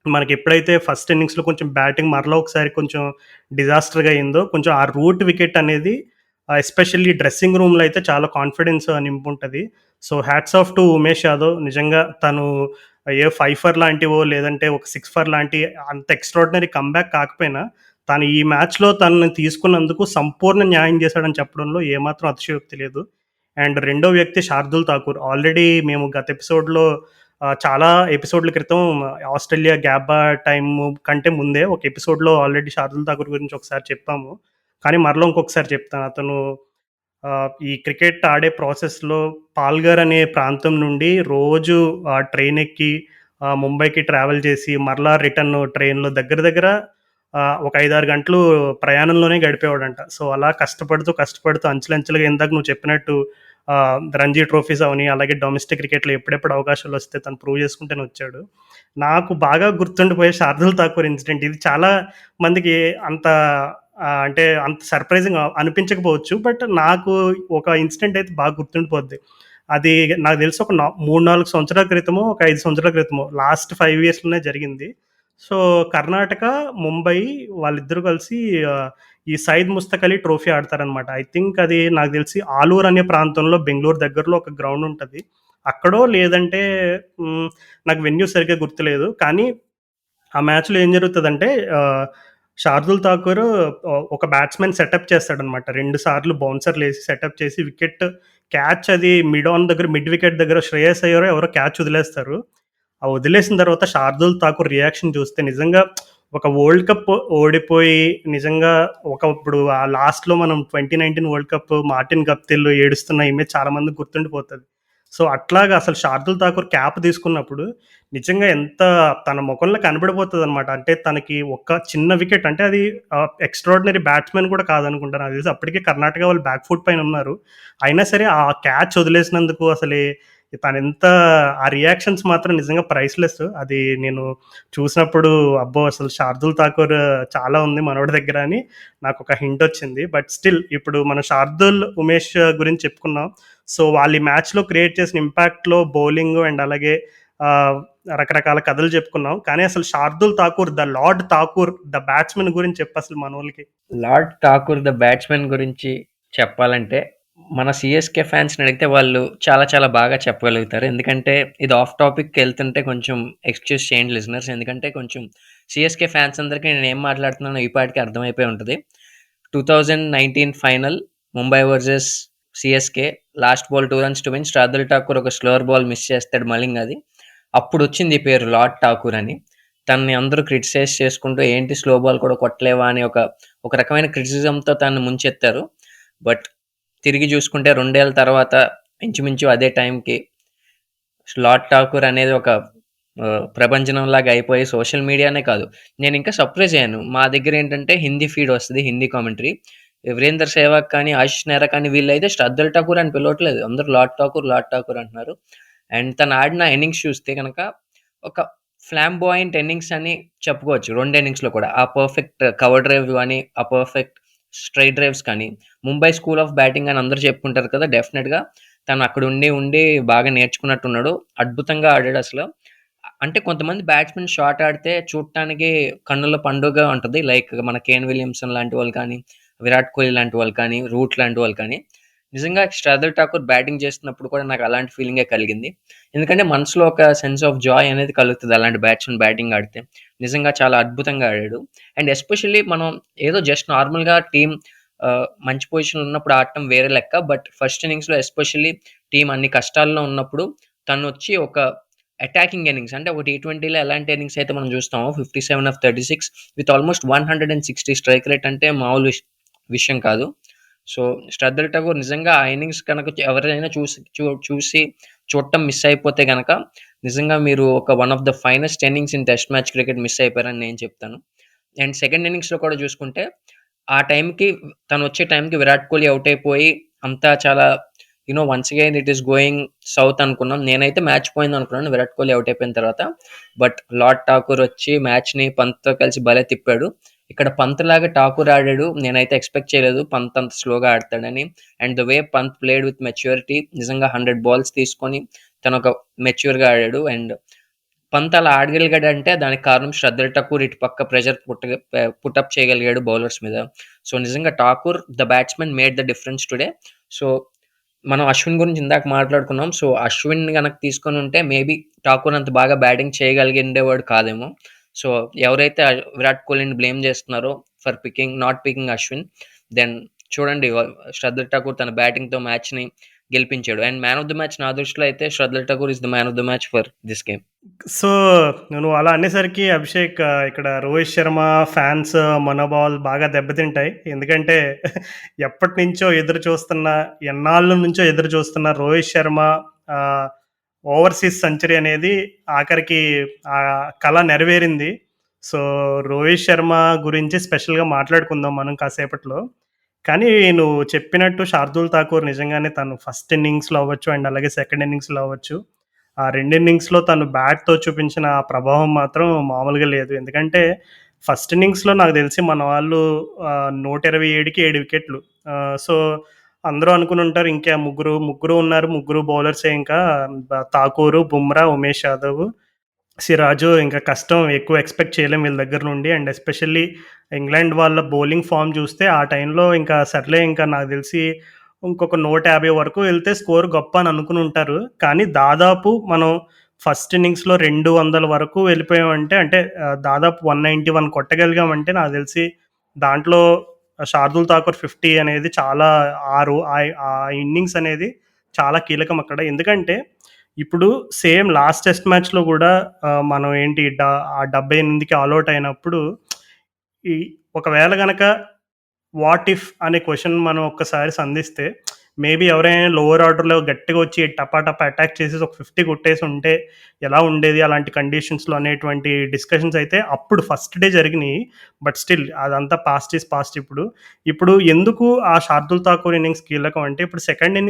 మనకెప్పుడైతే ఫస్ట్ ఇన్నింగ్స్‌లో కొంచెం బ్యాటింగ్ మరలా ఒకసారి కొంచెం డిజాస్టర్‌గా అయిందో, కొంచెం ఆ రూట్ వికెట్ అనేది ఎస్పెషల్లీ డ్రెస్సింగ్ రూమ్‌లో అయితే చాలా కాన్ఫిడెన్స్ నింపుంటది. So, hats off to Umesh Yadav. నిజంగా తను ఏ 5 ఫర్ లాంటివో, లేదంటే ఒక 6 ఫర్ లాంటి అంత ఎక్స్‌ట్రార్డినరీ కమ్‌బ్యాక్ కాకపోయినా, తను ఈ మ్యాచ్‌లో తనని తీసుకున్నందుకు సంపూర్ణ న్యాయం చేశాడని చెప్పడంలో ఏమాత్రం అతిశయోక్తి లేదు. అండ్ రెండో వ్యక్తి శార్దుల్ ఠాకూర్. ఆల్రెడీ మేము గత ఎపిసోడ్‌లో చాలా ఎపిసోడ్ల క్రితం ఆస్ట్రేలియా గ్యాబా టైము కంటే ముందే ఒక ఎపిసోడ్‌లో ఆల్రెడీ శార్దుల్ ఠాకూర్ గురించి ఒకసారి చెప్పాము. కానీ మరలా ఇంకొకసారి చెప్తాను. అతను ఈ క్రికెట్ ఆడే ప్రాసెస్‌లో పాల్ఘర్ అనే ప్రాంతం నుండి రోజు ట్రైన్ ఎక్కి ముంబైకి ట్రావెల్ చేసి మరలా రిటర్న్ ట్రైన్‌లో దగ్గర దగ్గర ఒక 5, 6 గంటలు ప్రయాణంలోనే గడిపేవాడంట. సో, అలా కష్టపడుతూ అంచెలంచెలుగా ఇందాక నువ్వు చెప్పినట్టు రంజీ ట్రోఫీస్ అవని, అలాగే డొమెస్టిక్ క్రికెట్‌లో ఎప్పుడెప్పుడు అవకాశాలొస్తే తను ప్రూవ్ చేసుకుంటూనే వచ్చాడు. నాకు బాగా గుర్తుండిపోయే శార్దుల్ ఠాకూర్ ఇన్సిడెంట్. ఇది చాలా మందికి అంత అంటే అంత సర్ప్రైజింగ్ అనిపించకపోవచ్చు. బట్ నాకు ఒక ఇన్సిడెంట్ అయితే బాగా గుర్తుండిపోద్ది. అది నాకు తెలిసి ఒక 3, 4 సంవత్సరాల క్రితమో, ఒక 5 సంవత్సరాల క్రితమో లాస్ట్ 5 ఇయర్స్‌లోనే జరిగింది. సో, కర్ణాటక, ముంబై వాళ్ళిద్దరూ కలిసి ఈ సైద్ ముస్తక్ అలీ ట్రోఫీ ఆడతారనమాట. ఐ థింక్ అది నాకు తెలిసి ఆలూర్ అనే ప్రాంతంలో బెంగుళూరు దగ్గరలో ఒక గ్రౌండ్ ఉంటది. అక్కడో లేదంటే హ్మ్, నాకు వెన్యూ సరిగ్గా గుర్తులేదు. కానీ ఆ మ్యాచ్‌లో ఏం జరుగుతదంటే శార్దుల్ ఠాకూర్ ఒక బ్యాట్స్‌మెన్ సెటప్ చేస్తాడనమాట. 2 సార్లు బౌన్సర్‌లేసి సెటప్ చేసి క్యాచ్ అది మిడ్ వికెట్ దగ్గర శ్రేయస్ అయ్యరో ఎవరో క్యాచ్ వదిలేస్తారు. ఆ వదిలేసిన తర్వాత శార్దుల్ ఠాకూర్ రియాక్షన్ చూస్తే నిజంగా ఒక వరల్డ్ కప్ ఓడిపోయి నిజంగా ఇప్పుడు ఆ లాస్ట్‌లో మనం 2019 వరల్డ్ కప్ మార్టిన్ గప్టిల్ ఏడుస్తున్న ఇమేజ్ చాలా మందికి గుర్తుండిపోతది. సో, అట్లాగా అసలు శార్దుల్ ఠాకూర్ క్యాప్ తీసుకున్నప్పుడు నిజంగా ఎంత తన మొఖంలో కనబడిపోతదనమాట. అంటే తనకి ఒక చిన్న వికెట్ అంటే అది ఎక్స్‌ట్రార్డినరీ బ్యాట్స్‌మెన్ కూడా కాదనుకుంటా నాకు తెలిసి. అప్పటికే కర్ణాటక వాళ్ళు బ్యాక్ ఫుట్ పైన ఉన్నారు. అయినా సరే ఆ క్యాచ్ వదిలేసినందుకు తనెంత ఆ రియాక్షన్స్ మాత్రం నిజంగా ప్రైస్‌లెస్. అది నేను చూసినప్పుడు అబ్బో! అసలు శార్దుల్ ఠాకూర్ చాలా ఉంది మనోడి దగ్గర అని నాకొక హింటొచ్చింది. బట్ స్టిల్ ఇప్పుడు మనం శార్దుల్, ఉమేష్ గురించి చెప్పుకున్నాం. సో, వాళ్ళు ఈ మ్యాచ్‌లో క్రియేట్ చేసిన ఇంపాక్ట్‌లో బౌలింగ్ అండ్ అలాగే ఆహ్, రకరకాల కథలు చెప్పుకున్నాం. కానీ అసలు Shardul Thakur, the lord Thakur, the batsman గురించి చెప్పసలు మనోళ్ళకి. లార్డ్ ఠాకూర్ ద బ్యాట్స్‌మెన్ గురించి చెప్పాలంటే, మన సీఎస్‌కే ఫాన్స్‌ని అడిగితే వాళ్ళు చాలా చాలా బాగా చెప్పగలుగుతారు. ఎందుకంటే ఇది ఆఫ్ టాపిక్‌కెళ్తుంటే కొంచెం ఎక్స్‌క్యూజ్ చేయండి లిజనర్స్. ఎందుకంటే కొంచెం సీఎస్‌కే ఫాన్స్ అందరికి నేనేం మాట్లాడుతున్నానో ఈ పాటికి అర్థమైపోయి ఉంటది. 2019 final Mumbai versus CSK last ball 2 runs to win. Shardul Thakur ఒక స్లోవర్ బాల్ మిస్ చేస్తాడు మలింగ అది. అప్పుడొచ్చింది ఈ పేరు లార్డ్ ఠాకూర్ అని. తనని అందరూ క్రిటిసైజ్ చేసుకుంటూ ఏంటి స్లో బాల్ కూడా కొట్టలేవా అని ఒక రకమైన క్రిటిసిజంతో తనని ముంచెత్తారు. బట్ తిరిగి చూసుకుంటే 2 ఏళ్ల తర్వాత ఇంచుమించు అదే టైంకి లార్డ్ ఠాకూర్ అనేది ఒక ప్రభంజనంలాగా అయిపోయి సోషల్ మీడియానే కాదు. నేనింకా సర్ప్రైజ్ అయ్యాను. మా దగ్గరేంటంటే హిందీ ఫీడ్ వస్తది. హిందీ కామెంటరీ. వీరేందర్ సెహ్వాగ్ కానీ, ఆశిష్ నెహ్రా కానీ వీళ్ళైతే శార్దుల్ ఠాకూర్ అని పిలవట్లేదు. అందరూ లార్డ్ ఠాకూర్, లార్డ్ ఠాకూర్ అంటున్నారు. అండ్ తను ఆడిన ఇన్నింగ్స్ చూస్తే గనక ఒక ఫ్లాంబాయింట్ ఇన్నింగ్స్ అని చెప్పుకోవచ్చు. 2 ఇన్నింగ్స్‌లో కూడా. ఆ పర్ఫెక్ట్ కవర్ డ్రైవ్ గాని, ఆ పర్ఫెక్ట్ స్ట్రెయిట్ డ్రైవ్స్ కానీ, ముంబై స్కూల్ ఆఫ్ బ్యాటింగ్ అని అందరూ చెప్పుకుంటారు కదా! డెఫినిట్‌గా తను అక్కడ ఉండి బాగా నేర్చుకున్నట్టున్నాడు. అద్భుతంగా ఆడాడసలు. అంటే కొంతమంది బ్యాట్స్‌మెన్ షాట్ ఆడితే చూడటానికి కన్నుల పండుగ ఉంటది. లైక్ మన కేన్ విలియమ్సన్ లాంటి వాళ్ళు కానీ, విరాట్ కోహ్లీ లాంటి వాళ్ళు కానీ, రూట్ లాంటి వాళ్ళు కానీ. నిజంగా శార్దుల్ ఠాకూర్ బ్యాటింగ్ చేస్తున్నప్పుడు కూడా నాకు అలాంటి ఫీలింగే కలిగింది. ఎందుకంటే మనసులో ఒక సెన్స్ ఆఫ్ జాయ్ అనేది కలుగుతది అలాంటి బ్యాట్స్‌మెన్ బ్యాటింగ్ ఆడితే. నిజంగా చాలా అద్భుతంగా ఆడాడు. అండ్ ఎస్పెషల్లీ మనం ఏదో జస్ట్ నార్మల్‌గా టీమ్ మంచి పొజిషన్‌లో ఉన్నప్పుడు ఆడటం వేరే లెక్క. బట్ ఫస్ట్ ఇన్నింగ్స్‌లో ఎస్పెషల్లీ టీమ్ అన్ని కష్టాల్లో ఉన్నప్పుడు తనొచ్చి ఒక అటాకింగ్ ఇన్నింగ్స్ అంటే ఒక టీ20లో ఎలాంటి ఇన్నింగ్స్ అయితే మనం చూస్తామో 57 of 36 with almost 160 strike rate అంటే విషయం కాదు. సో, 'శ్రద్ధల్ ఠాకూర్' నిజంగా ఆ ఇన్నింగ్స్ కనుక ఎవరైనా చూసి చూడటం మిస్ అయిపోతే గనక నిజంగా మీరు ఒక one of the finest innings in test match cricket miss అయిపోయారని నేను చెప్తాను. అండ్ సెకండ్ ఇన్నింగ్స్‌లో కూడా చూసుకుంటే, ఆ టైంకి తనొచ్చే టైంకి విరాట్ కోహ్లీ ఔట్ అయిపోయి అంతా చాలా once again it is going south అనుకున్నాం. నేనైతే మ్యాచ్ పోయిందనుకున్నాను విరాట్ కోహ్లీ ఔట్ అయిపోయిన తర్వాత. బట్ లార్డ్ ఠాకూర్ వచ్చి మ్యాచ్‌ని పంత్‌తో కలిసి భలే తిప్పాడు. ఇక్కడ పంత్ లాగా ఠాకూర్ ఆడాడు. నేనైతే ఎక్స్‌పెక్ట్ చేయలేదు పంత్ అంత స్లోగా ఆడతాడని. And the way Pant played with maturity నిజంగా 100 బాల్స్ తీసుకొని తనొక మెచ్యూర్‌గా ఆడాడు. అండ్ పంత్ అలా ఆడగలిగాడంటే దానికి కారణం శ్రద్ధల్ ఠాకూర్ ఇటు పక్క ప్రెషర్ పుటప్ చేయగలిగాడు బౌలర్స్ మీద. సో, నిజంగా Thakur the batsmen made the difference today. So, మనం అశ్విన్ గురించి ఇందాక మాట్లాడుకున్నాం. సో, అశ్విన్ గనక తీసుకొనుంటే మేబీ ఠాకూర్ అంత బాగా బ్యాటింగ్ చేయగలిగిండేవాడు కాదేమో. సో, ఎవరైతే విరాట్ కోహ్లీని బ్లేమ్ చేస్తున్నారో for not picking Ashwin, then చూడండి శ్రద్ధల్ ఠాకూర్ తన బ్యాటింగ్‌తో మ్యాచ్‌ని గెలిపించాడు. And man of the match నా దృష్టిలో అయితే Shardul Thakur is the man of the match for this game. So, నువ్వు అలా అనేసరికి అభిషేక్ ఇక్కడ రోహిత్ శర్మ ఫ్యాన్స్ మనోభావాలు బాగా దెబ్బతింటాయి. ఎందుకంటే ఎప్పటినుంచో ఎదురు చూస్తున్న, ఎన్నాళ్ళ నుంచో ఎదురు చూస్తున్న రోహిత్ శర్మ ఆహ్, ఓవర్‌సీస్ సెంచరీ అనేది ఆఖరికి ఆ కల నెరవేరింది. సో, రోహిత్ శర్మ గురించి స్పెషల్‌గా మాట్లాడుకుందాం మనం కాసేపట్లో. కానీ నువ్వు చెప్పినట్టు శార్దూల్ ఠాకూర్ నిజంగానే తను ఫస్ట్ ఇన్నింగ్స్‌లో అవ్వచ్చు అండ్ అలాగే సెకండ్ ఇన్నింగ్స్‌లో అవ్వచ్చు. ఆ 2 ఇన్నింగ్స్‌లో తను బ్యాట్‌తో చూపించిన ఆ ప్రభావం మాత్రం మామూలుగా లేదు. ఎందుకంటే ఫస్ట్ ఇన్నింగ్స్‌లో నాకు తెలిసి మన వాళ్ళు 127కి 7 వికెట్లు. సో, అందరూ అనుకునుంటారు ఇంకా ముగ్గురు ఉన్నారు. ముగ్గురు బౌలర్సే ఇంకా ఠాకూరు, బుమ్రా, ఉమేష్ యాదవ్, సిరాజు ఇంకా కష్టం ఎక్కువ ఎక్స్‌పెక్ట్ చేయలేం వీళ్ళ దగ్గర నుండి. అండ్ ఎస్పెషల్లీ ఇంగ్లాండ్ వాళ్ళ బౌలింగ్ ఫార్మ్ చూస్తే ఆ టైంలో ఇంకా సర్లే ఇంకా నాకు తెలిసి ఇంకొక 150 వరకు వెళ్తే స్కోర్ గొప్ప అని అనుకుని ఉంటారు. కానీ దాదాపు మనం ఫస్ట్ ఇన్నింగ్స్‌లో 200 వరకు వెళ్ళిపోయామంటే అంటే దాదాపు 191 కొట్టగలిగామంటే నాకు తెలిసి దాంట్లో శార్దూల్ ఠాకూర్ 50 అనేది చాలా ఆ ఇన్నింగ్స్ అనేది చాలా కీలకం అక్కడ. ఎందుకంటే ఇప్పుడు సేమ్ లాస్ట్ టెస్ట్ మ్యాచ్‌లో గూడా మనం ఏంటి ఆ 78కి ఆల్ ఔట్ అయినప్పుడు ఈ ఒకవేళ గనక వాట్ ఇఫ్ అనే క్వెషన్ మనం ఒక్కసారి సంధిస్తే మేబీ ఎవరైనా లోవర్ ఆర్డర్‌లో గట్టిగా వచ్చి టపా అటాక్ చేసేసి ఒక 50 కొట్టేసి ఉంటే ఎలా ఉండేది అలాంటి కండిషన్స్‌లో అనేటువంటి డిస్కషన్స్ అయితే అప్పుడు ఫస్ట్ డే జరిగినాయి. బట్ స్టిల్ అదంతా పాస్ట్ ఈస్ పాస్ట్ ఇప్పుడు. ఇప్పుడు ఎందుకు ఆ శార్దూల్ ఠాకూర్ ఇన్నింగ్స్ కీలకం అంటే ఇప్పుడు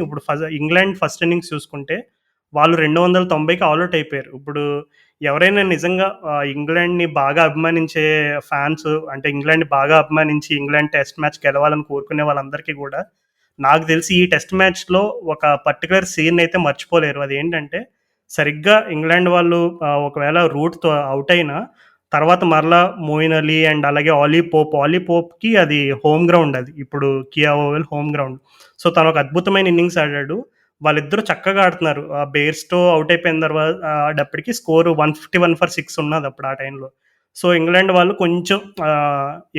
ఇప్పుడు ఇంగ్లాండ్ ఫస్ట్ ఇన్నింగ్స్ చూసుకుంటే వాళ్ళు 290కి ఆల్ ఔట్ అయిపోయారు. ఇప్పుడు ఎవరైనా నిజంగా ఇంగ్లాండ్‌ని బాగా అభిమానించే ఫ్యాన్స్ అంటే ఇంగ్లాండ్‌ని బాగా అభిమానించి ఇంగ్లాండ్ టెస్ట్ మ్యాచ్ గెలవాలని కోరుకునే వాళ్ళందరికీ గూడా నాకు తెలిసి ఈ టెస్ట్ మ్యాచ్‌లో ఒక పర్టిక్యులర్ సీన్ అయితే మర్చిపోలేరు. అదేంటంటే సరిగ్గా ఇంగ్లాండ్ వాళ్ళు ఒకవేళ రూట్‌తో ఔట్ అయినా తర్వాత మరలా మోయిన్ అలీ అండ్ అలాగే ఆలీ పోప్‌కి అది హోమ్ గ్రౌండ్ అది. ఇప్పుడు Kia Oval home ground. So, తను ఒక అద్భుతమైన ఇన్నింగ్స్ ఆడాడు. వాళ్ళిద్దరూ చక్కగా ఆడుతున్నారు. బేర్స్‌తో ఔట్ అయిపోయిన ఆడప్పటికి స్కోరు 151 ఫర్ 6 ఉన్నదప్పుడు ఆ టైంలో. సో, ఇంగ్లాండ్ వాళ్ళు కొంచెం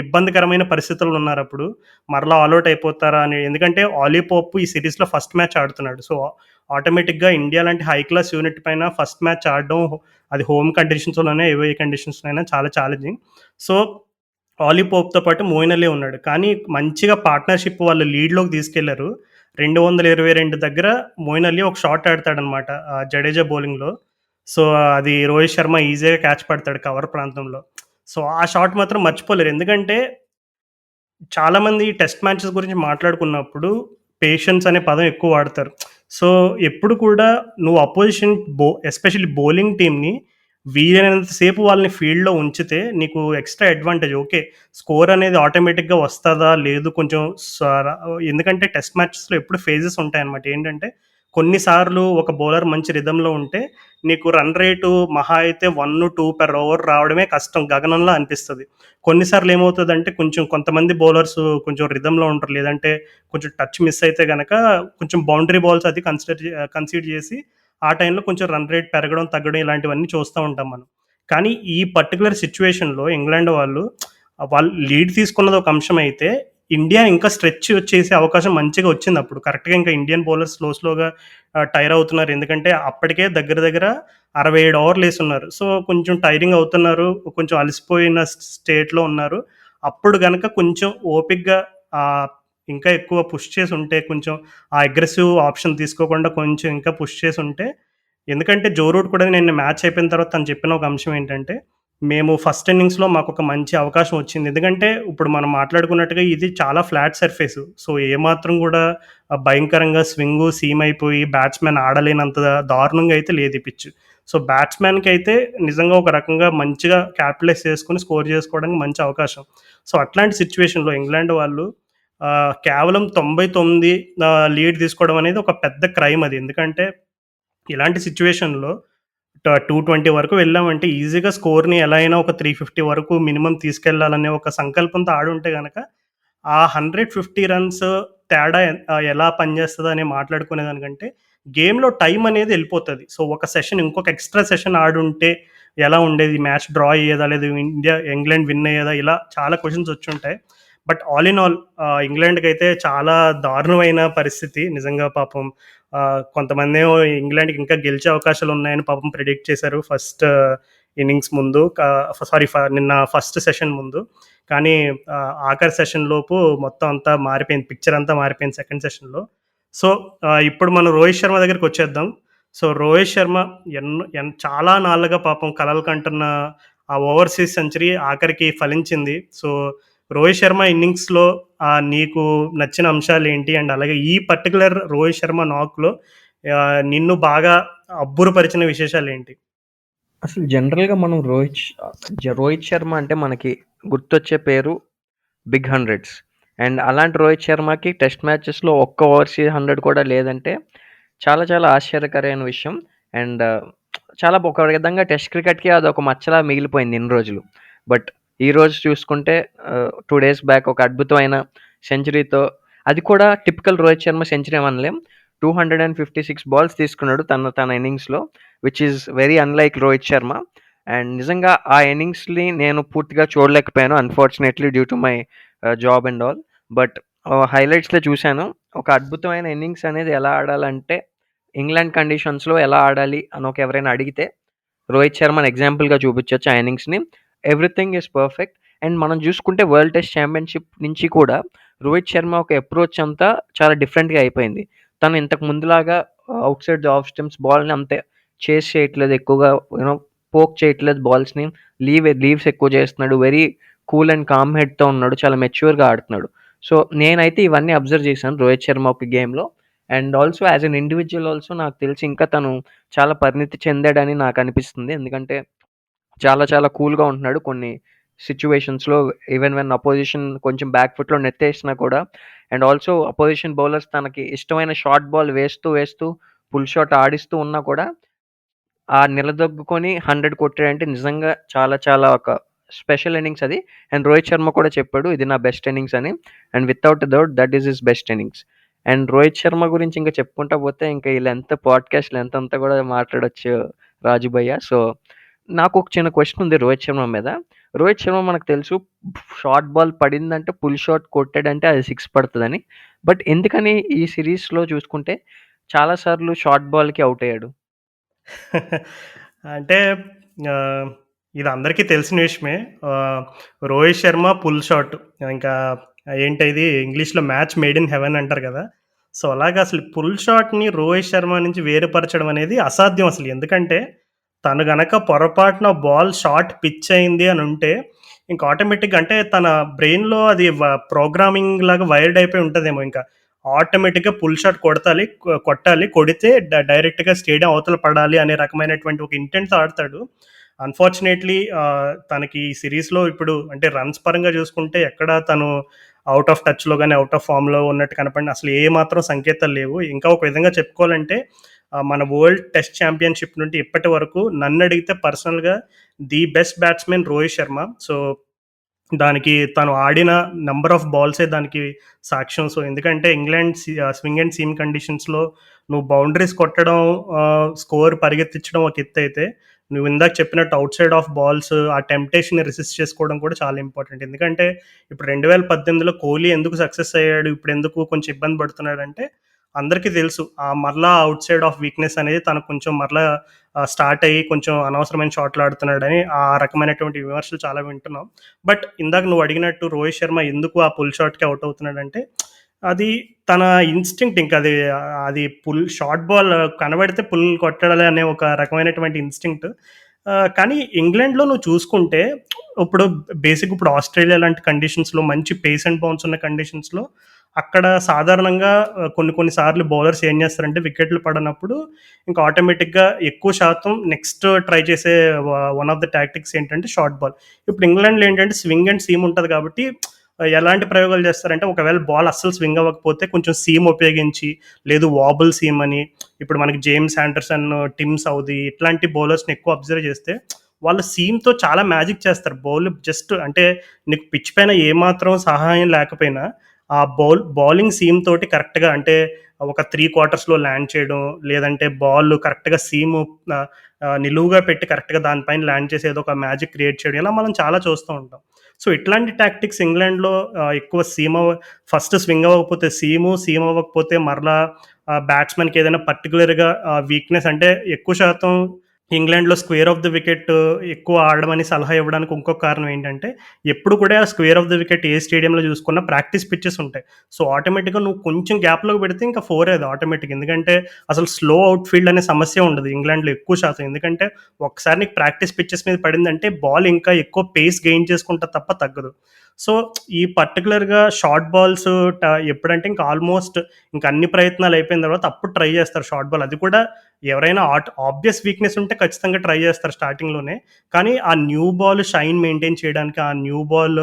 ఇబ్బందికరమైన పరిస్థితుల్లో ఉన్నారప్పుడు. మరలా ఆల్ ఔట్ అయిపోతారా అని. ఎందుకంటే ఆలీ పోప్ ఈ సిరీస్‌లో ఫస్ట్ మ్యాచ్ ఆడుతున్నాడు. సో, ఆటోమేటిక్‌గా ఇండియా లాంటి హై క్లాస్ యూనిట్ పైన ఫస్ట్ మ్యాచ్ ఆడడం అది హోమ్ కండిషన్స్‌లోనే అవే కండిషన్స్‌లో అయినా చాలా ఛాలెంజింగ్. సో, ఆలీ పోప్‌తో పాటు మోయిన్ అలీ ఉన్నాడు. కానీ మంచిగా పార్ట్నర్‌షిప్ వాళ్ళు లీడ్‌లోకి తీసుకెళ్లారు. 222 దగ్గర మోయిన్ అలీ ఒక షాట్ ఆడతాడనమాట జడేజా బౌలింగ్‌లో. సో, అది రోహిత్ శర్మ ఈజీగా క్యాచ్ పడతాడు కవర్ ప్రాంతంలో. సో, ఆ షాట్ మాత్రం మర్చిపోలేరు. ఎందుకంటే చాలామంది టెస్ట్ మ్యాచెస్ గురించి మాట్లాడుకున్నప్పుడు పేషెన్స్ అనే పదం ఎక్కువ వాడతారు. సో, ఎప్పుడు కూడా నువ్వు అపోజిషన్ ఎస్పెషల్లీ బౌలింగ్ టీమ్‌ని వీలైనంత సేపు వాళ్ళని ఫీల్డ్‌లో ఉంచితే నీకు ఎక్స్‌ట్రా అడ్వాంటేజ్. ఓకే. స్కోర్ అనేది ఆటోమేటిక్‌గా వస్తదా? లేదు కొంచెం ఎందుకంటే టెస్ట్ మ్యాచెస్‌లో ఎప్పుడు ఫేజెస్ ఉంటాయన్నమాట. ఏంటంటే కొన్నిసార్లు ఒక బౌలర్ మంచి రిథమ్‌లో ఉంటే నీకు రన్ రేటు మహా అయితే 1, 2 పెర్ ఓవర్ రావడమే కష్టం. గగనంలా అనిపిస్తది. కొన్నిసార్లు ఏమవుతదంటే కొంచెం కొంతమంది బౌలర్స్ కొంచెం రిథమ్‌లో ఉంటారు. లేదంటే కొంచెం టచ్ మిస్ అయితే గనక కొంచెం బౌండరీ బాల్స్ అది కన్సిడర్ చేసి ఆ టైంలో కొంచెం రన్ రేట్ పెరగడం, తగ్గడం ఇలాంటివన్నీ చూస్తా ఉంటాం మనం. కానీ ఈ పర్టిక్యులర్ సిట్యుయేషన్‌లో ఇంగ్లాండ్ వాళ్ళు లీడ్ తీసుకున్నది ఒక అంశం అయితే, ఇండియా ఇంకా స్ట్రెచ్ చేసే అవకాశం మంచిగా వచ్చిందప్పుడు. కరెక్ట్‌గా ఇంకా ఇండియన్ బౌలర్స్ స్లోగా టైర్ అవుతున్నారు. ఎందుకంటే అప్పటికే దగ్గర దగ్గర 67 ఓవర్లేసున్నారు. సో, కొంచెం టైరింగ్ అవుతున్నారు. కొంచెం అలసిపోయిన స్టేట్‌లో ఉన్నారు. అప్పుడు గనక కొంచెం ఓపికగా ఇంకా ఎక్కువ పుష్ చేసుంటే, కొంచెం ఆ అగ్రెసివ్ ఆప్షన్ తీసుకోకుండా కొంచెం ఇంకా పుష్ చేసుంటే, ఎందుకంటే జో రూట్ కూడా నిన్న మ్యాచ్ అయిపోయిన తర్వాత తను చెప్పిన ఒక అంశం ఏంటంటే, మేము ఫస్ట్ ఇన్నింగ్స్‌లో మాకొక మంచి అవకాశం వచ్చింది. ఎందుకంటే ఇప్పుడు మనం మాట్లాడుకున్నట్టుగా ఇది చాలా ఫ్లాట్ సర్ఫేసు. సో, ఏమాత్రం గూడా భయంకరంగా స్వింగు, సీమ్ అయిపోయి బ్యాట్స్‌మెన్ ఆడలేనంత దారుణంగా అయితే లేదు ఈ పిచ్. సో, బ్యాట్స్‌మెన్‌కైతే నిజంగా ఒక రకంగా మంచిగా క్యాపిటలైజ్ చేసుకొని స్కోర్ చేసుకోవడానికి మంచి అవకాశం. సో, అట్లాంటి సిట్యుయేషన్‌లో ఇంగ్లాండ్ వాళ్ళు కేవలం 99 లీడ్ తీసుకోవడం అనేది ఒక పెద్ద క్రైమ్ అది. ఎందుకంటే ఇలాంటి సిట్యుయేషన్‌లో 220 వరకు వెళ్ళామంటే ఈజీగా స్కోర్‌ని ఎలా అయినా ఒక 350 వరకు మినిమమ్ తీసుకెళ్ళాలనే ఒక సంకల్పంతో ఆడుంటే గనక, ఆ 150 రన్స్ తేడా ఎలా పనిచేస్తదని మాట్లాడుకునే దానికంటే, గేమ్‌లో టైం అనేది ఎళ్ళిపోతది. సో, ఒక సెషన్ ఇంకొక ఎక్స్‌ట్రా సెషన్ ఆడుంటే ఎలా ఉండేది? మ్యాచ్ డ్రా అయ్యేదా? లేదా ఇంగ్లాండ్ విన్ అయ్యేదా? ఇలా చాలా క్వెషన్స్ వచ్చుంటాయి. బట్ ఆల్ ఇన్ ఆల్ ఇంగ్లాండ్‌కైతే చాలా దారుణమైన పరిస్థితి. నిజంగా పాపం కొంతమందేమో ఇంగ్లాండ్‌కి ఇంకా గెలిచే అవకాశాలున్నాయని పాపం ప్రిడిక్ట్ చేశారు ఫస్ట్ ఇన్నింగ్స్ ముందు. సారీ నిన్న ఫస్ట్ సెషన్ ముందు. కానీ ఆఖరి సెషన్ లోపు మొత్తం అంతా మారిపోయింది. పిక్చర్ అంతా మారిపోయింది సెకండ్ సెషన్‌లో. సో, ఇప్పుడు మనం రోహిత్ శర్మ దగ్గరికొచ్చేద్దాం. సో, రోహిత్ శర్మ చాలా నాళ్ళుగా పాపం కలలు కంటున్న ఆ ఓవర్‌సీస్ సెంచరీ ఆఖరికి ఫలించింది. సో, రోహిత్ శర్మ ఇన్నింగ్స్‌లో నీకు నచ్చిన అంశాలేంటి? అండ్ అలాగే ఈ పర్టిక్యులర్ రోహిత్ శర్మ నాక్‌లో నిన్ను బాగా అబ్బురపరిచిన విశేషాలేంటి? అసలు జనరల్‌గా మనం రోహిత్ శర్మ అంటే మనకి గుర్తొచ్చే పేరు బిగ్ హండ్రెడ్స్. అండ్ అలాంటి రోహిత్ శర్మకి టెస్ట్ మ్యాచెస్‌లో ఒక్క ఓవర్‌సీస్ 100 కూడా లేదంటే చాలా చాలా ఆశ్చర్యకరమైన విషయం. అండ్ చాలా ఒక విధంగా టెస్ట్ క్రికెట్‌కి అదొక మచ్చలా మిగిలిపోయింది ఇన్ని రోజులు. బట్ ఈరోజు చూసుకుంటే 2 డేస్ బ్యాక్ ఒక అద్భుతమైన సెంచరీతో, అది కూడా టిపికల్ రోహిత్ శర్మ సెంచరీ అనలేం. 256 బాల్స్ తీసుకున్నాడు తన ఇన్నింగ్స్‌లో, which is very unlike Rohit Sharma. And నిజంగా ఆ ఇన్నింగ్స్‌ని నేను పూర్తిగా చూడలేకపోయాను unfortunately due to my job and all. But హైలైట్స్‌లో చూశాను. ఒక అద్భుతమైన ఇన్నింగ్స్ అనేది ఎలా ఆడాలంటే, ఇంగ్లాండ్ కండిషన్స్‌లో ఎలా ఆడాలి అని ఎవరైనా అడిగితే రోహిత్ శర్మని ఎగ్జాంపుల్‌గా చూపించొచ్చు ఆ ఇన్నింగ్స్‌ని. Everything is perfect. అండ్ మనం చూసుకుంటే వరల్డ్ టెస్ట్ ఛాంపియన్‌షిప్ నుంచి కూడా రోహిత్ శర్మ ఒక అప్రోచ్ అంతా చాలా డిఫరెంట్‌గా అయిపోయింది. తను ఇంతకు ముందులాగా outside the off stumps బాల్‌ని అంతే చేజ్ చేయట్లేదు ఎక్కువగా. పోక్ చేయట్లేదు బాల్స్‌ని. లీవ్స్ ఎక్కువ చేస్తున్నాడు. వెరీ కూల్ అండ్ కామ్ హెడ్‌తో ఉన్నాడు. చాలా మెచ్యూర్‌గా ఆడుతున్నాడు. సో, నేనైతే ఇవన్నీ అబ్జర్వ్ చేశాను రోహిత్ శర్మ ఒక గేమ్‌లో. And also as an individual also నాకు తెలిసి ఇంకా తను చాలా పరిణితి చెందాడని నాకనిపిస్తుంది. ఎందుకంటే చాలా చాలా కూల్‌గా ఉంటున్నాడు కొన్ని సిట్యుయేషన్స్‌లో. ఈవెన్ వెన్ అపోజిషన్ కొంచెం బ్యాక్ ఫుట్‌లో నెట్టేసినా కూడా. అండ్ ఆల్సో అపోజిషన్ బౌలర్స్ తనకి ఇష్టమైన షార్ట్ బాల్ వేస్తూ పుల్ షాట్ ఆడిస్తూ ఉన్నా కూడా నిలదొక్కుకొని 100 కొట్టాడంటే నిజంగా చాలా చాలా ఒక స్పెషల్ ఇన్నింగ్స్ అది. అండ్ రోహిత్ శర్మ కూడా చెప్పాడు ఇది నా బెస్ట్ ఇన్నింగ్స్ అని. And without doubt that is his best innings. And Rohit Sharma గురించి ఇంకా చెప్పుకుంటా పోతే ఇంకా పాడ్‌కాస్ట్ లెంత్ అంతా కూడా మాట్లాడొచ్చు రాజు భయ్య. సో, నాకొక చిన్న క్వెషన్ ఉంది రోహిత్ శర్మ మీద. రోహిత్ శర్మ మనకు తెలుసు షార్ట్ బాల్ పడిందంటే పుల్ షాట్ కొట్టాడంటే అది 6 పడతదని. బట్ ఎందుకని ఈ సిరీస్‌లో చూసుకుంటే చాలా సార్లు షార్ట్ బాల్‌కి ఔట్ అయ్యాడు? అంటే ఆహ్, ఇది అందరికీ తెలిసిన విషయమే. ఆహ్, రోహిత్ శర్మ పుల్ షాట్ ఇంకా ఏంటిది ఇంగ్లీష్‌లో మ్యాచ్ మేడ్ ఇన్ హెవెన్ అంటారు కదా! సో, అలాగా అసలు పుల్ షాట్‌ని రోహిత్ శర్మ నుంచి వేరుపరచడం అనేది అసాధ్యం అసలు. ఎందుకంటే తను గనక పొరపాటున బాల్ షాట్ పిచ్ అయింది అనుంటే ఇంక ఆటోమేటిక్‌గా అంటే తన బ్రెయిన్‌లో అది ప్రోగ్రామింగ్ లాగా వైర్డ్ అయిపోయి ఉంటదేమో ఇంకా. ఆటోమేటిక్‌గా పుల్ షాట్ కొట్టాలి. కొడితే డైరెక్ట్‌గా స్టేడియం అవతల పడాలి అనే రకమైనటువంటి ఒక ఇంటెంట్‌తో ఆడతాడు. అన్‌ఫార్చునేట్‌లీ తనకి ఈ సిరీస్‌లో ఇప్పుడు అంటే రన్స్ పరంగా చూసుకుంటే ఎక్కడ తను ఔట్ ఆఫ్ టచ్‌లో గాని, ఔట్ ఆఫ్ ఫార్మ్‌లో ఉన్నట్టు కనపడిన అసలు ఏ మాత్రం సంకేతాలు లేవు. ఇంకా ఒక విధంగా చెప్పుకోవాలంటే మన వరల్డ్ టెస్ట్ ఛాంపియన్‌షిప్ నుండి ఇప్పటి వరకు నన్నడిగితే పర్సనల్‌గా the best batsmen Rohit Sharma. So, దానికి తను ఆడిన నంబర్ ఆఫ్ బాల్సే దానికి సాక్ష్యం. సో, ఎందుకంటే ఇంగ్లాండ్ స్వింగ్ అండ్ సీమ్ కండిషన్స్‌లో నువ్వు బౌండరీస్ కొట్టడం, స్కోర్ పరిగెత్తించడం ఒక ఎత్తయితే, నువ్వు ఇందాక చెప్పినట్టు ఔట్ సైడ్ ఆఫ్ బాల్స్ ఆ టెంప్టేషన్‌ని రెసిస్ట్ చేసుకోవడం కూడా చాలా ఇంపార్టెంట్. ఎందుకంటే ఇప్పుడు 2018లో కోహ్లీ ఎందుకు సక్సెస్ అయ్యాడు, ఇప్పుడెందుకు కొంచెం ఇబ్బంది పడుతున్నాడంటే, అందరికీ తెలుసు. మరలా ఔట్ సైడ్ ఆఫ్ వీక్‌నెస్ అనేది తనకు కొంచెం మరలా స్టార్ట్ అయ్యి కొంచెం అనవసరమైన షాట్లు ఆడుతున్నాడని ఆ రకమైనటువంటి విమర్శలు చాలా వింటున్నాం. బట్ ఇందాక నువ్వు అడిగినట్టు రోహిత్ శర్మ ఎందుకు ఆ పుల్ షాట్‌కి ఔట్ అవుతున్నాడంటే, అది తన ఇన్‌స్టింక్ట్ ఇంక అది. అది పుల్ షార్ట్ బాల్ కనబడితే పుల్ కొట్టాలి అనే ఒక రకమైనటువంటి ఇన్‌స్టింక్ట్. కానీ ఇంగ్లాండ్‌లో నువ్వు చూసుకుంటే ఇప్పుడు బేసిక్‌గా ఇప్పుడు ఆస్ట్రేలియా లాంటి కండిషన్స్‌లో మంచి పేస్ అండ్ బౌన్స్ ఉన్న కండిషన్స్‌లో అక్కడ సాధారణంగా కొన్ని కొన్ని సార్లు బౌలర్స్ ఏం చేస్తారంటే వికెట్లు పడనప్పుడు ఇంకా ఆటోమేటిక్‌గా ఎక్కువ శాతం నెక్స్ట్ ట్రై చేసే వన్ ఆఫ్ ద టాక్టిక్స్ ఏంటంటే షార్ట్ బాల్. ఇప్పుడు ఇంగ్లాండ్‌లో ఏంటంటే స్వింగ్ అండ్ సీమ్ ఉంటది కాబట్టి ఎలాంటి ప్రయోగాలు చేస్తారంటే ఒకవేళ బాల్ అస్సలు స్వింగ్ అవ్వకపోతే కొంచెం సీమ్ ఉపయోగించి, లేదు వాబుల్ సీమ్ అని, ఇప్పుడు మనకి జేమ్స్ ఆండర్సన్, టిమ్ సౌదీ ఇట్లాంటి బౌలర్స్‌ని ఎక్కువ అబ్జర్వ్ చేస్తే వాళ్ళు సీమ్‌తో చాలా మ్యాజిక్ చేస్తారు. బౌల్ జస్ట్ అంటే నీకు పిచ్ పైన ఏమాత్రం సహాయం లేకపోయినా ఆ బౌలింగ్ సీమ్ తోటి కరెక్ట్‌గా అంటే ఒక 3 క్వార్టర్స్‌లో ల్యాండ్ చేయడం, లేదంటే బాల్ కరెక్ట్‌గా సీము నిలువుగా పెట్టి కరెక్ట్‌గా దానిపైన ల్యాండ్ చేసి ఏదో ఒక మ్యాజిక్ క్రియేట్ చేయడం ఇలా మనం చాలా చూస్తూ ఉంటాం. సో, ఇట్లాంటి టాక్టిక్స్ ఇంగ్లాండ్‌లో ఎక్కువ ఫస్ట్ స్వింగ్ అవ్వకపోతే సీమ్ అవ్వకపోతే మరలా బ్యాట్స్‌మెన్‌కి ఏదైనా పర్టిక్యులర్‌గా వీక్‌నెస్ అంటే ఎక్కువ శాతం ఇంగ్లాండ్‌లో స్క్వేర్ ఆఫ్ ద వికెట్ ఎక్కువ ఆడమని సలహా ఇవ్వడానికి ఇంకొక కారణం ఏంటంటే, ఎప్పుడు కూడా స్క్వేర్ ఆఫ్ ద వికెట్ ఏ స్టేడియంలో చూసుకున్నా ప్రాక్టీస్ పిచెస్ ఉంటాయి. సో, ఆటోమేటిక్‌గా నువ్వు కొంచెం గ్యాప్‌లోకి పెడితే ఇంకా ఫోరే అది ఆటోమేటిక్. ఎందుకంటే అసలు స్లో అవుట్ ఫీల్డ్ అనే సమస్యే ఉండదు ఇంగ్లాండ్‌లో ఎక్కువ శాతం. ఎందుకంటే ఒక్కసారి నీకు ప్రాక్టీస్ పిచెస్ మీద పడిందంటే బాల్ ఇంకా ఎక్కువ పేస్ గెయిన్ చేసుకుంటది తప్ప తగ్గదు. సో, ఈ పర్టిక్యులర్‌గా షార్ట్ బాల్స్ ఎప్పుడంటే ఇంకా ఆల్మోస్ట్ ఇంక అన్ని ప్రయత్నాలు అయిపోయిన తర్వాత అప్పుడు ట్రై చేస్తారు షార్ట్ బాల్. అది కూడా ఎవరైనా ఆబ్వియస్ వీక్‌నెస్ ఉంటే ఖచ్చితంగా ట్రై చేస్తారు స్టార్టింగ్‌లోనే. కానీ ఆ న్యూ బాల్ షైన్ మెయింటైన్ చేయడానికి ఆ న్యూ బాల్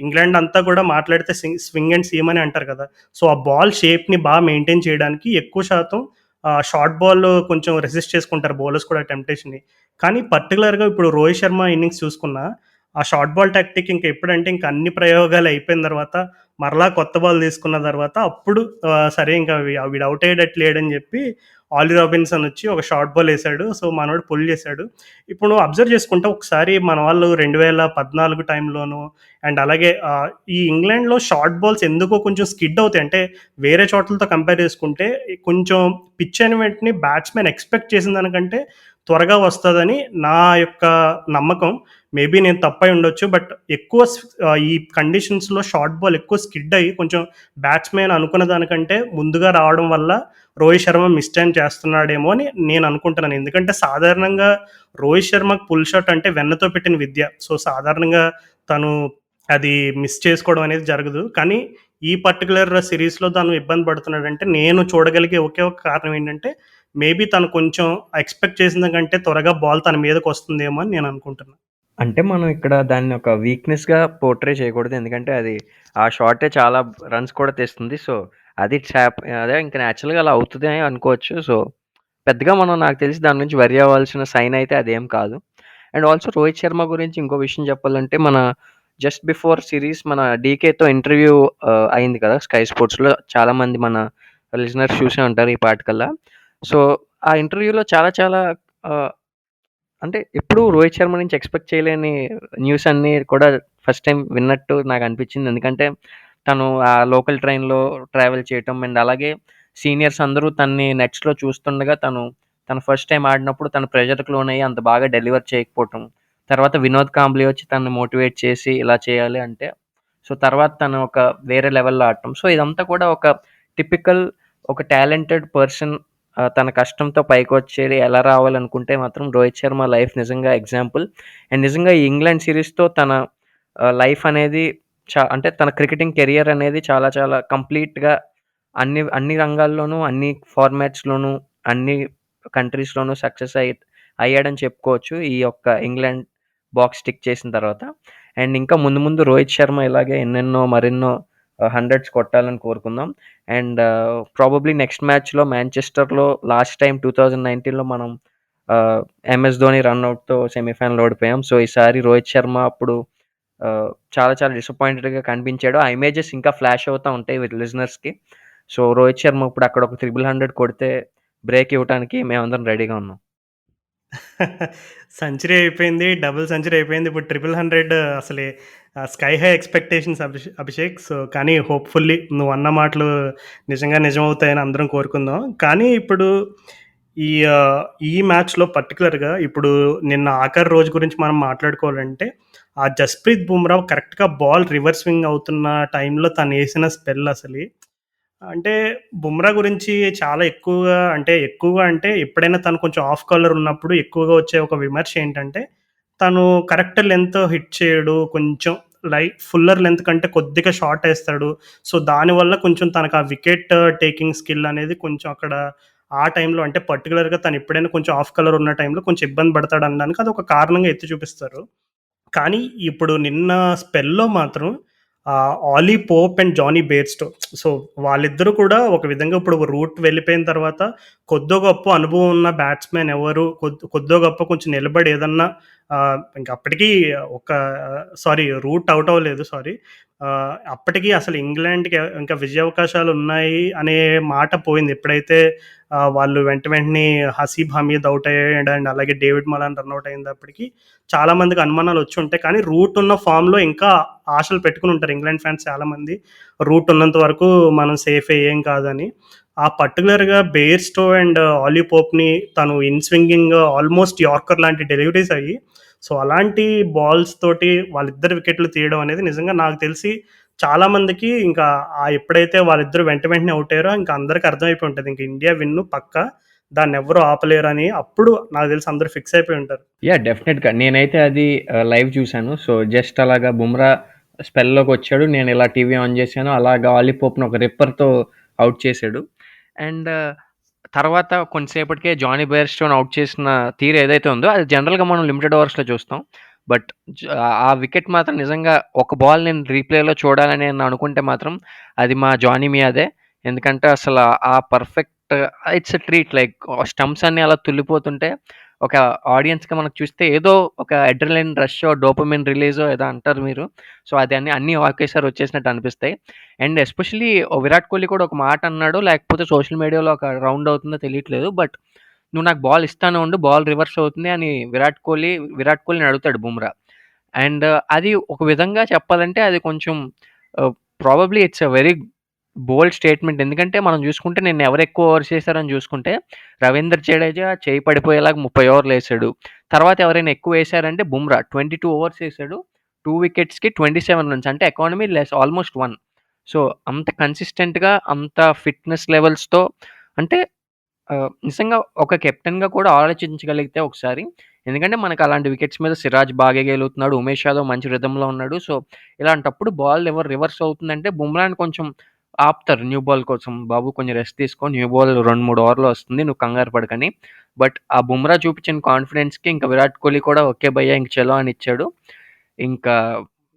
ఇంగ్లాండ్ అంతా కూడా మాట్లాడితే స్వింగ్ అండ్ సీమ్ అని అంటారు కదా! సో, ఆ బాల్ షేప్‌ని మెయింటైన్ చేయడానికి ఎక్కువ శాతం షార్ట్ బాల్ కొంచెం రెసిస్ట్ చేసుకుంటారు బౌలర్స్ కూడా టెంప్టేషన్‌ని. కానీ పర్టిక్యులర్‌గా ఇప్పుడు రోహిత్ శర్మ ఇన్నింగ్స్ చూసుకున్నా, ఆ షార్ట్ బాల్ టాక్టిక్ ఇంక ఎప్పుడంటే ఇంక అన్ని ప్రయోగాలు అయిపోయిన తర్వాత, మరలా కొత్త బాల్ తీసుకున్న తర్వాత అప్పుడు సరే ఇంకా వీడు ఔట్ అయ్యేటట్టు లేడని చెప్పి ఆలీ రాబిన్సన్ వచ్చి ఒక షార్ట్ బాల్ ఏసాడు. సో, మనోడు పుల్ చేసాడు. ఇప్పుడు నువ్వు అబ్జర్వ్ చేసుకుంటే ఒకసారి మన వాళ్ళు 2014 టైంలోను అండ్ అలాగే ఈ ఇంగ్లాండ్‌లో షార్ట్ బాల్స్ ఎందుకో కొంచెం స్కిడ్ అవుతాయి. అంటే వేరే చోట్లతో కంపేర్ చేసుకుంటే కొంచెం పిచ్ అయిన వెంటనే బ్యాట్స్‌మెన్ ఎక్స్‌పెక్ట్ చేసిన దానికంటే త్వరగా వస్తదని నా యొక్క నమ్మకం. మేబీ నేను తప్పై ఉండొచ్చు. బట్ ఈ కండిషన్స్‌లో షార్ట్ బాల్ ఎక్కువ స్కిడ్ అయ్యి కొంచెం బ్యాట్స్‌మెన్ అనుకున్న దానికంటే ముందుగా రావడం వల్ల రోహిత్ శర్మ మిస్ టైమ్ చేస్తున్నాడేమో అని నేను అనుకుంటున్నాను. ఎందుకంటే సాధారణంగా రోహిత్ శర్మకి పుల్ షాట్ అంటే వెన్నతో పెట్టిన విద్య. సో, సాధారణంగా తను అది మిస్ చేసుకోవడం అనేది జరగదు. కానీ ఈ పర్టిక్యులర్ సీరీస్‌లో తను ఇబ్బంది పడుతున్నాడంటే నేను చూడగలిగే ఒకే ఒక కారణం ఏంటంటే మేబీ తను కొంచెం ఎక్స్‌పెక్ట్ చేసిన కంటే త్వరగా బాల్ తన మీదకొస్తుందేమో అని నేను అనుకుంటున్నా. అంటే మనం ఇక్కడ దాన్ని ఒక వీక్‌నెస్‌గా పోర్ట్రే చేయకూడదు. ఎందుకంటే అది ఆ షాటే చాలా రన్స్ కూడా తెస్తుంది. సో, అది అదే ఇంక నేచురల్‌గా అలా అవుతది అని అనుకోవచ్చు. సో, పెద్దగా మనం నాకు తెలిసి దాని గురించి వర్రీ అవ్వాల్సిన సైన్ అయితే అదేం కాదు. అండ్ ఆల్సో రోహిత్ శర్మ గురించి ఇంకో విషయం చెప్పాలంటే మన జస్ట్ బిఫోర్ సిరీస్ మన డీకేతో ఇంటర్వ్యూ అయింది కదా! స్కై స్పోర్ట్స్‌లో చాలామంది మన లిజనర్స్ చూసే ఉంటారు ఈ పాటికల్లా. సో, ఆ ఇంటర్వ్యూలో చాలా చాలా ఆహ్, అంటే ఎప్పుడూ రోహిత్ శర్మ నుంచి ఎక్స్‌పెక్ట్ చేయలేని న్యూస్ అన్నీ కూడా ఫస్ట్ టైమ్ విన్నట్టు నాకనిపించింది. ఎందుకంటే తను ఆ లోకల్ ట్రైన్‌లో ట్రావెల్ చేయటం అండ్ అలాగే సీనియర్స్ అందరూ తనని నెట్స్‌లో చూస్తుండగా తను ఫస్ట్ టైమ్ ఆడినప్పుడు తను ప్రెషర్‌కి లోనయ్యి అంత బాగా డెలివర్ చేయకపోవటం. తర్వాత వినోద్ కాంబ్లీ వచ్చి తనని మోటివేట్ చేసి ఇలా చేయాలి అంటే, సో తర్వాత తను ఒక వేరే లెవెల్‌లో ఆడటం. సో ఇదంతా కూడా ఒక టిపికల్ ఒక టాలెంటెడ్ పర్సన్ తన కష్టంతో పైకొచ్చేది ఎలా రావాలనుకుంటే మాత్రం రోహిత్ శర్మ లైఫ్ నిజంగా ఎగ్జాంపుల్. అండ్ నిజంగా ఈ ఇంగ్లాండ్ సీరీస్‌తో తన లైఫ్ అనేది అంటే తన క్రికెటింగ్ కెరియర్ అనేది చాలా చాలా కంప్లీట్‌గా అన్ని అన్ని రంగాల్లోనూ, అన్ని ఫార్మాట్స్‌లోనూ, అన్ని కంట్రీస్‌లోనూ అయ్యాడని చెప్పుకోవచ్చు. ఈ యొక్క ఇంగ్లాండ్ బాక్స్ టిక్ చేసిన తర్వాత. అండ్ ఇంకా ముందు ముందు రోహిత్ శర్మ ఇలాగే ఎన్నెన్నో మరెన్నో హండ్రెడ్స్ కొట్టాలని కోరుకుందాం. అండ్ ప్రాబబ్లీ నెక్స్ట్ మ్యాచ్‌లో మాంచెస్టర్‌లో లాస్ట్ టైమ్ 2019లో మనం ఎంఎస్ ధోని రనౌట్‌తో సెమీఫైనల్ ఓడిపోయాం. సో, ఈసారి రోహిత్ శర్మ అప్పుడు చాలా చాలా డిసప్పాయింటెడ్‌గా కనిపించాడు. ఆ ఇమేజెస్ ఇంకా ఫ్లాష్ అవుతా ఉంటాయి లిజనర్స్‌కి. సో, రోహిత్ శర్మ ఇప్పుడు అక్కడ ఒక 300 కొడితే బ్రేక్ ఇవ్వటానికి మేమందరం రెడీగా ఉన్నాం. సెంచరీ అయిపోయింది. డబుల్ సెంచరీ అయిపోయింది. ఇప్పుడు 100 అసలే sky high expectations Abhishek. So, కానీ హోప్‌ఫుల్లీ నువ్వన్న మాటలు నిజంగా నిజమవుతాయని అందరం కోరుకుందాం. కానీ ఇప్పుడు ఈ ఈ మ్యాచ్‌లో పర్టిక్యులర్‌గా ఇప్పుడు నిన్న ఆఖరి రోజు గురించి మనం మాట్లాడుకోవాలంటే, ఆ జస్‌ప్రీత్ బుమ్రా కరెక్ట్‌గా బాల్ రివర్స్ స్వింగ్ అవుతున్న టైంలో తనేసిన స్పెల్ అసలి అంటే బుమ్రా గురించి చాలా ఎక్కువగా అంటే ఎప్పుడైనా తను కొంచెం ఆఫ్ కలర్ ఉన్నప్పుడు ఎక్కువగా వచ్చే ఒక విమర్శ ఏంటంటే, తను కరెక్ట్ లెంత్ హిట్ చేయడు. కొంచెం ఫుల్లర్ లెంత్ కంటే కొద్దిగా షార్ట్ ఏస్తాడు. సో, దానివల్ల కొంచెం తనకు ఆ వికెట్ టేకింగ్ స్కిల్ అనేది కొంచెం అక్కడ ఆ టైంలో అంటే పర్టిక్యులర్‌గా తను ఎప్పుడైనా కొంచెం ఆఫ్ కలర్ ఉన్న టైంలో కొంచెం ఇబ్బంది పడతాడనడానికి అదొక కారణంగా ఎత్తి చూపిస్తారు. కానీ ఇప్పుడు నిన్న స్పెల్‌లో మాత్రం Ali Pope and Jonny Bairstow. So, వాళ్ళిద్దరూ కూడా ఒక విధంగా ఇప్పుడు రూట్ వెళ్ళిపోయిన తర్వాత కొద్దో గొప్పో అనుభవం ఉన్న బ్యాట్స్‌మెన్ ఎవరు కొద్దో గొప్పో కొంచెం నిలబడి ఏదన్నా ఇంక అప్పటికి ఒక రూట్ అవుట్ అవ్వలేదు అప్పటికి అసలు ఇంగ్లాండ్‌కి ఇంకా విజయావకాశాలున్నాయి అనే మాట పోయింది. ఎప్పుడైతే వాళ్ళు వెంటనే హసీబ్ హమీద్ అవుట్ అయ్యాడు అండ్ అలాగే డేవిడ్ మలాన్ రన్ ఔట్ అయినప్పటికి చాలా మందికి అనుమానాలు వచ్చి ఉంటాయి. కానీ రూట్ ఉన్న ఫామ్‌లో ఇంకా ఆశలు పెట్టుకొని ఉంటారు ఇంగ్లాండ్ ఫ్యాన్స్ చాలామంది. రూట్ ఉన్నంత వరకు మనం సేఫే ఏం కాదని. ఆ పర్టిక్యులర్‌గా బెయిర్‌స్టో అండ్ ఆలీ పోప్‌ని తను ఇన్ స్వింగింగ్ ఆల్మోస్ట్ యార్కర్ లాంటి డెలివరీస్ అయ్యి సో, అలాంటి బాల్స్ తోటి వాళ్ళిద్దరు వికెట్లు తీయడం అనేది నిజంగా నాకు తెలిసి చాలామందికి ఇంకా ఎప్పుడైతే వాళ్ళిద్దరూ వెంటనే ఔట్ అయ్యారో ఇంక అందరికి అర్థమైపోయి ఉంటది. ఇంక ఇండియా విన్ను పక్కా. దాన్నెవ్వరు ఆపలేరని అప్పుడు నాకు తెలిసి అందరూ ఫిక్స్ అయిపోయి ఉంటారు. యాహ్! డెఫినెట్‌గా. నేనైతే అది లైవ్ చూసాను. సో, జస్ట్ అలాగా బుమ్రా స్పెల్‌లోకొచ్చాడు. నేనిలా టీవీ ఆన్ చేశాను. అలాగా ఆలీ పోప్‌ని ఒక రిప్పర్‌తో ఔట్ చేశాడు. అండ్ తర్వాత కొంతసేపటికే జానీ బెయిర్‌స్టోని ఔట్ చేసిన తీరు ఏదైతే ఉందో అది జనరల్‌గా మనం లిమిటెడ్ ఓవర్స్‌లో చూస్తాం. బట్ ఆ వికెట్ మాత్రం నిజంగా ఒక బాల్ నేను రీప్లేలో చూడాలని నేను అనుకుంటే మాత్రం అది మా జానీ మియాదే. ఎందుకంటే అసల ఆ perfect it's a treat like stumps అన్నీ అలా తుల్లిపోతుంటే ఒక ఆడియన్స్‌గా మనకు చూస్తే ఏదో ఒక అడ్రినలిన్ రషో, డోపమైన్ రిలీజో ఏదో అంటారు మీరు. సో, అది అన్నీ ఒకేసారి వచ్చేసినట్టు అనిపిస్తాయి. అండ్ ఎస్పెషల్లీ విరాట్ కోహ్లీ కూడా ఒక మాట అన్నాడో, లేకపోతే సోషల్ మీడియాలో ఒక రౌండ్ అవుతుందో తెలియట్లేదు. బట్ "నువ్వు నాకు బాల్ ఇస్తానే ఉండు. బాల్ రివర్స్ అవుతుంది" అని విరాట్ కోహ్లీని అడుగుతాడు బుమ్రా. అండ్ అది ఒక విధంగా చెప్పాలంటే అది కొంచెం probably it's a very bold statement. ఎందుకంటే మనం చూసుకుంటే నిన్న ఎవరు ఎక్కువ ఓవర్స్ చేశారని చూసుకుంటే రవీంద్ర జడేజా చేయి పడిపోయేలాగా 30 ఓవర్లేసాడు. తర్వాత ఎవరైనా ఎక్కువ వేశారంటే బుమ్రా 22 ఓవర్స్ ఏసాడు. 2 వికెట్స్‌కి 27 రన్స్ అంటే ఎకానమీ లెస్ ఆల్మోస్ట్ 1. సో, అంత కన్సిస్టెంట్‌గా అంత ఫిట్‌నెస్ లెవెల్స్‌తో అంటే నిజంగా ఒక కెప్టెన్‌గా కూడా ఆలోచించగలిగితే ఒకసారి. ఎందుకంటే మనకు అలాంటి వికెట్స్ మీద సిరాజ్ బాగా గెలుతున్నాడు. ఉమేష్ యాదవ్ మంచి రిథమ్‌లో ఉన్నాడు. సో, ఇలాంటప్పుడు బాల్ ఎవరు రివర్స్ అవుతుందంటే బుమ్రాని కొంచెం ఆపుతారు న్యూ బాల్ కోసం. బాబు కొంచెం రెస్ట్ తీసుకో. న్యూ బాల్ 2, 3 ఓవర్‌లో వస్తుంది. నువ్వు కంగారు పడకని. బట్ ఆ బుమ్రా చూపించిన కాన్ఫిడెన్స్‌కి ఇంకా విరాట్ కోహ్లీ కూడా ఓకే భయ్యా ఇంక చలో అని ఇచ్చాడు. ఇంకా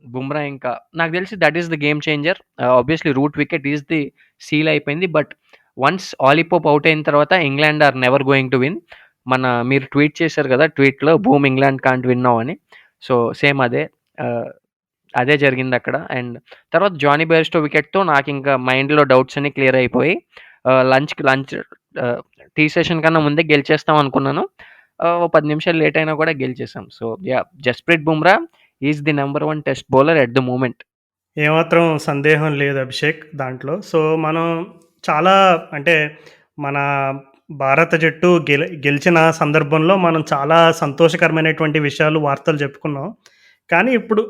బుమ్రా ఇంకా నాకు తెలిసి that is the game changer. Obviously Root wicket is the seal అయిపోయింది. But once Ollie Pope out అయిన తర్వాత England are never going to win. మీరు ట్వీట్ చేశారు కదా! ట్వీట్‌లో boom England can't win now అని. సో, సేమ్ అదే. ఆహ్, అదే జరిగిందక్కడ. అండ్ తర్వాత జానీ బెయిర్‌స్టో వికెట్‌తో నాకింకా మైండ్‌లో డౌట్స్ అన్నీ క్లియర్ అయిపోయి లంచ్ ఆహ్, టీ సెషన్ కన్నా ముందే గెలిచేస్తాం అనుకున్నాను. ఓ 10 నిమిషాలు లేట్ అయినా కూడా గెలిచేసాం. So, yeah! Jasprit Bumrah is the number 1 test bowler at the moment. ఏమాత్రం సందేహం లేదు అభిషేక్ దాంట్లో. సో, మనం చాలా అంటే మన భారత జట్టు గెలిచిన సందర్భంలో మనం చాలా సంతోషకరమైనటువంటి విషయాలు, వార్తలు చెప్పుకున్నాం. కానీ ఇప్పుడు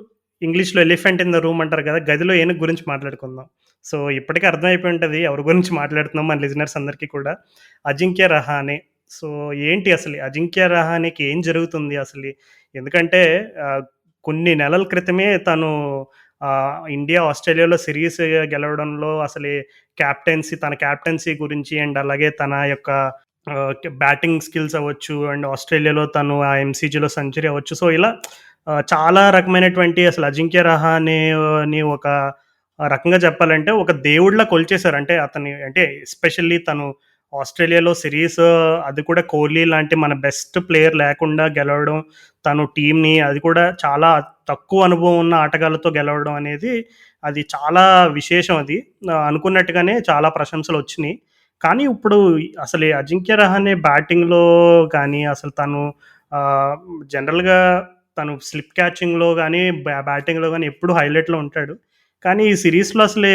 ఇంగ్లీష్‌లో ఎలిఫెంట్ ఇన్ ద రూమ్ అంటారు కదా! గదిలో ఏనుగు గురించి మాట్లాడుకుందాం. సో, ఇప్పటికే అర్థమైపోయి ఉంటది ఎవరి గురించి మాట్లాడుతున్నాం మన లిజనర్స్ అందరికీ కూడా. అజింక్య రహానే. సో, ఏంటి అసలు అజింక్య రహానేకి ఏం జరుగుతుంది అసలు? ఎందుకంటే ఆహ్, కొన్ని నెలల క్రితమే తను ఇండియా, ఆస్ట్రేలియాలో సిరీస్ గెలవడంలో తన క్యాప్టెన్సీ గురించి అండ్ అలాగే తన యొక్క బ్యాటింగ్ స్కిల్స్ అవ్వచ్చు అండ్ ఆస్ట్రేలియాలో తను ఆ ఎంసీజీలో సెంచరీ అవ్వచ్చు. సో, ఇలా చాలా రకమైనటువంటి అసలు అజింక్య రహానేని ఒక రకంగా చెప్పాలంటే ఒక దేవుడిలా కొలిచేశారు. అంటే అతన్ని అంటే ఎస్పెషల్లీ తను ఆస్ట్రేలియాలో సిరీస్ అది కూడా కోహ్లీ లాంటి మన బెస్ట్ ప్లేయర్ లేకుండా గెలవడం, తను టీమ్‌ని అది కూడా చాలా తక్కువ అనుభవం ఉన్న ఆటగాళ్ళతో గెలవడం అనేది అది చాలా విశేషం అది. అనుకున్నట్టుగానే చాలా ప్రశంసలొచ్చినియి. కానీ ఇప్పుడు అసలు ఈ అజింక్య రహానే బ్యాటింగ్‌లో కానీ అసలు తను ఆహ్, జనరల్‌గా తను స్లిప్ క్యాచింగ్‌లో గానీ, బ్యాటింగ్‌లో గానీ ఎప్పుడు హైలైట్‌లో ఉంటాడు. కానీ ఈ సిరీస్‌లో అసలే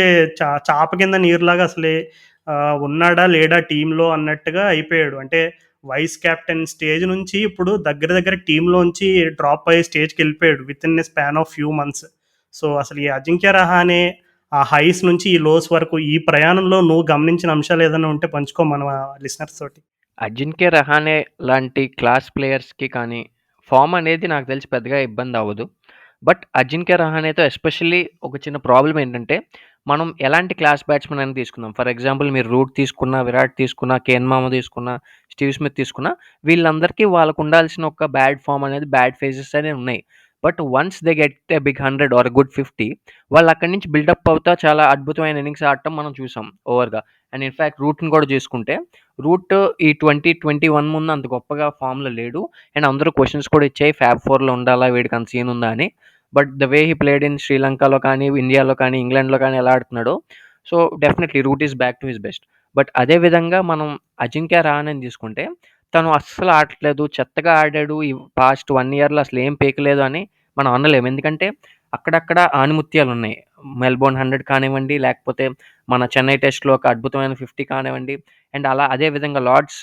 చాప కింద నీరులాగా అసలే ఉన్నాడా? లేడా టీమ్‌లో అన్నట్టుగా అయిపోయాడు. అంటే వైస్ కెప్టెన్ స్టేజ్ నుంచి ఇప్పుడు దగ్గర దగ్గర టీమ్‌లోంచి డ్రాప్ అయ్యే స్టేజ్‌కెళ్ళిపోయాడు within a span of few months. So, అసలు ఈ అజింక్య రహానే ఆ హైస్ నుంచి ఈ లోస్ వరకు ఈ ప్రయాణంలో నువ్వు గమనించిన అంశాలు ఏదైనా ఉంటే పంచుకో మన లిసనర్స్ తోటి. అజింక్య రహానే లాంటి క్లాస్ ప్లేయర్స్‌కి కానీ, ఫార్మ్ అనేది నాకు తెలిసి పెద్దగా ఇబ్బందవ్వదు. బట్ అజింక్య రహానేతో ఎస్పెషల్లీ ఒక చిన్న ప్రాబ్లమ్ ఏంటంటే, మనం ఎలాంటి క్లాస్ బ్యాట్స్‌మెన్ అయినా తీసుకుందాం. ఫర్ ఎగ్జాంపుల్ మీరు రూట్ తీసుకున్నా, విరాట్ తీసుకున్నా, కేన్ మామ తీసుకున్నా, స్టీవ్ స్మిత్ తీసుకున్నా, వీళ్ళందరికీ వాళ్ళకుండాల్సిన ఒక బ్యాడ్ ఫార్మ్ అనేది, బ్యాడ్ ఫేజెస్ అనేవి ఉన్నాయి. But once they get a big 100 or good 50 వాళ్ళు అక్కడి నుంచి బిల్డప్ అవుతా చాలా అద్భుతమైన ఇన్నింగ్స్ ఆడటం మనం చూసాం ఓవర్‌గా. అండ్ ఇన్‌ఫాక్ట్ రూట్‌ని కూడా చూసుకుంటే రూట్ ఈ 2021 ముందు అంత గొప్పగా ఫామ్‌లో లేడు. అండ్ అందరూ క్వెషన్స్ కూడా ఇచ్చాయి. ఫ్యాబ్ 4లో ఉండాలా? వీడికి అంత సీన్ ఉందా అని. But the way he played in శ్రీలంకలో కానీ, ఇండియాలో కానీ, ఇంగ్లాండ్‌లో కానీ ఎలా ఆడుతున్నాడో so, definitely Root is back to his best. But అదే విధంగా మనం అజింక్య రహానేని తీసుకుంటే తను అస్సలు ఆడట్లేదు. చెత్తగా ఆడాడు. ఈ పాస్ట్ 1 ఇయర్‌లో అసలు ఏం పీకలేదు అని మనం అనలేము. ఎందుకంటే అక్కడక్కడ ఆణిముత్యాలున్నాయి. మెల్బోర్న్ 100 కానివ్వండి, లేకపోతే మన చెన్నై టెస్ట్‌లో ఒక అద్భుతమైన 50 కానివ్వండి. అండ్ అలా అదే విధంగా లార్డ్స్